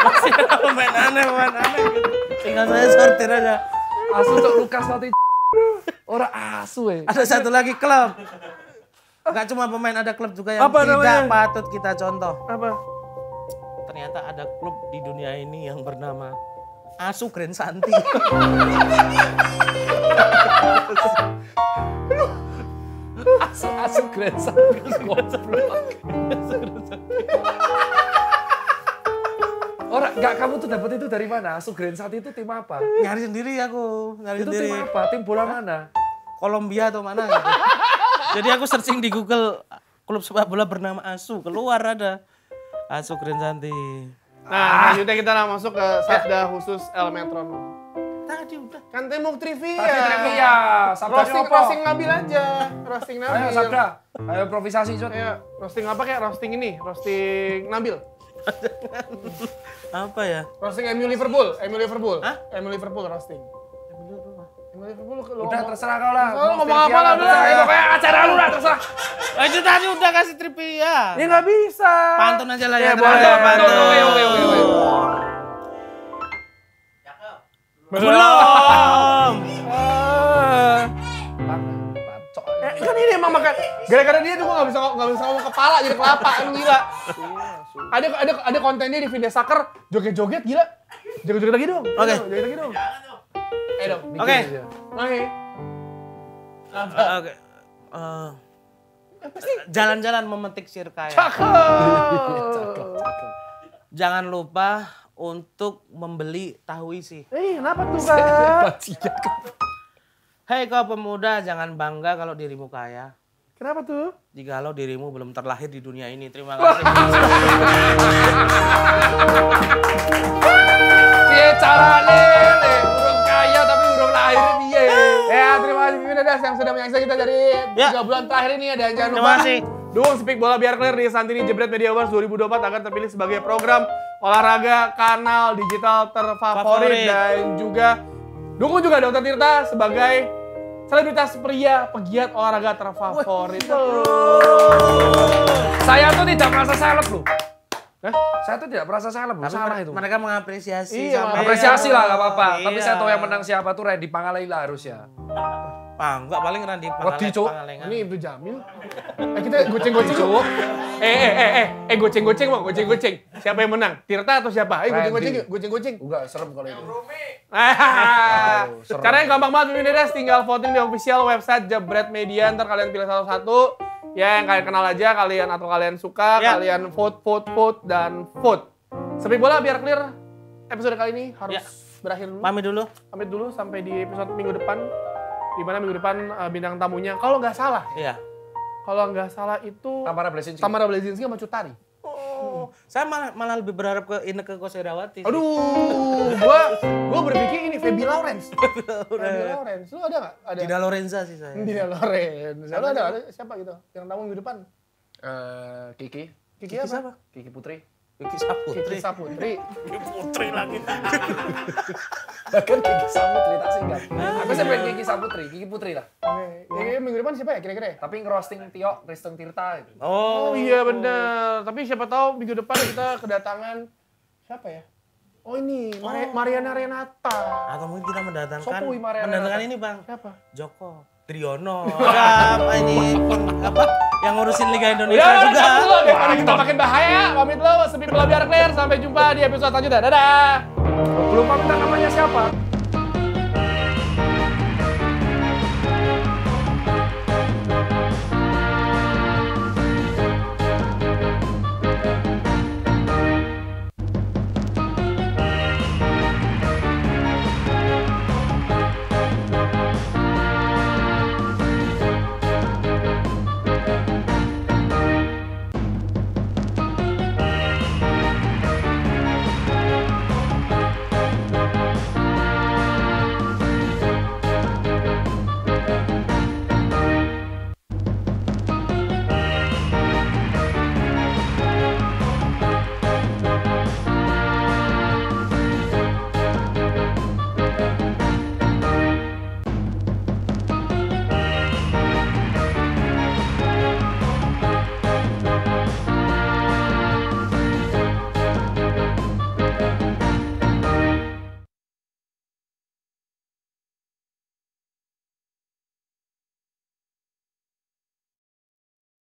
Masih ada pemain aneh gitu. Tinggal saya sortir aja. Asu cok Lukas Mati. Orang asu Ada satu lagi klub. Gak cuma pemain, ada klub juga yang Apa tidak namanya? patut kita contoh. apa? Ternyata ada klub di dunia ini yang bernama Asu Grand Santi. Asu Grand Santi. Orang enggak, kamu tuh dapat itu dari mana? Asu Grand Santi itu tim apa? Nyari sendiri aku, nyari Itu sendiri. tim apa? Tim bola mana? Kolombia atau mana gitu. Jadi aku searching di Google klub sepak bola bernama Asu, keluar ada Asu Grand Santi. Nah, selanjutnya kita masuk ke sabda khusus El Metronom. Tadi udah. Kan tembok trivia. Tadi trivia. Sabdanya apa? Roasting Nabil aja. Roasting Nabil. Ayo sabda. Ayo improvisasi Jod. Ayo, roasting apa kayak roasting ini? Roasting Nabil. Apa ya? Roasting MU Liverpool. Hah? MU Liverpool roasting. MU Liverpool lu Udah ngomong- terserah kau lah. Lu ngomong apa lah, udah. Terserah. Pokoknya acara lu lah terserah. Itu tadi udah kasih trivia. Ya nggak bisa. Pantun aja lah ya. Ya, boleh. terakhir, pantun. Oke. Belum. Bacok. Kan ini emang makan. Gara-gara dia tuh gua nggak bisa ngomong kepala jadi kelapa kan gila. Ada kontennya di video Saker joget-joget gila. Joget-joget lagi dong. Oke. Joget lagi dong. Dong. Oke. Oke. Oke. Jalan-jalan memetik sirkaya. Cakep. Jangan lupa untuk membeli tahu isi. Kenapa tuh, Kak? Hei kau pemuda, jangan bangga kalau dirimu kaya. Kenapa tuh? Jikalau dirimu belum terlahir di dunia ini. Terima kasih. Piye carane urung kaya tapi urung lahir piye? Ya, terima kasih Vivi Nedas yang sudah menyaksikan kita dari Ya. 3 bulan terakhir ini. Dan jangan Terima lupa kasih. dukung Speak Bola Biar Clear di Santini Jebret Media Awards 2024 agar terpilih sebagai program olahraga kanal digital terfavorit. Favorit. Dan juga dukung juga Dr. Tirta sebagai selebritas pria pegiat olahraga terfavorit. Saya tuh tidak merasa seleb loh. Hah? Saya tuh tidak merasa seleb loh. Salah itu. Mereka mengapresiasi. Iya, sampai- Apresiasi lah gak apa-apa. Tapi Iya. saya tahu yang menang siapa tuh Randy Pangalila harusnya. Enggak paling Randy Wedi, Cuk. Pangalengan. Ini Ibnu Jamil. Kita goceng-goceng yuk. Goceng-goceng bang, goceng-goceng. Siapa yang menang? Tirta atau siapa? Ayo goceng-goceng yuk, goceng-goceng. Enggak, serem kalau itu. Seru. Caranya gampang banget Vivi Nedas, tinggal voting di official website Jebret Media. Ntar kalian pilih satu-satu. Ya yang kalian kenal aja, kalian suka, Ya. kalian vote, dan vote. Sepak Bola Biar Clear episode kali ini harus Ya. berakhir dulu. Pamit dulu. Sampai di episode minggu depan. Di mana minggu depan bintang tamunya, kalau nggak salah itu Tamara Blazinski. Tamara Blazinski sama Cut Tari. Saya malah lebih berharap ke Inneke Koesherawati. Aduh, gua berpikir ini Feby Lawrence. Feby Lawrence, lu ada nggak? Ada. Dina Lorenza sih saya. Dina Lawrence. Lu ada siapa gitu? Yang tamu minggu depan? Kiki. Kiki apa? siapa? Kiki Putri. Kiki Saputri. Kiki Saputri. Putri lagi. Bahkan Kiki Saputri tak singkat. Aku sampai Kiki Saputri, Kiki Putri lah. Oke. Kiki minggu depan siapa ya kira-kira? Tapi ngerosting Tio, Kristen Tirta itu. Oh iya bener. Tapi siapa tahu minggu depan kita kedatangan siapa ya? Oh ini Mariana Renata. Atau mungkin kita mendatangkan Sopui Mariana. ini Bang. Siapa? Joko Driono. Apa ini yang ngurusin Liga Indonesia Udah, juga. pamit dulu daripada kita makin bahaya. Pamit dulu, Speak Bola Biar Clear. Sampai jumpa di episode selanjutnya. Dadah. Belum pamitan namanya siapa?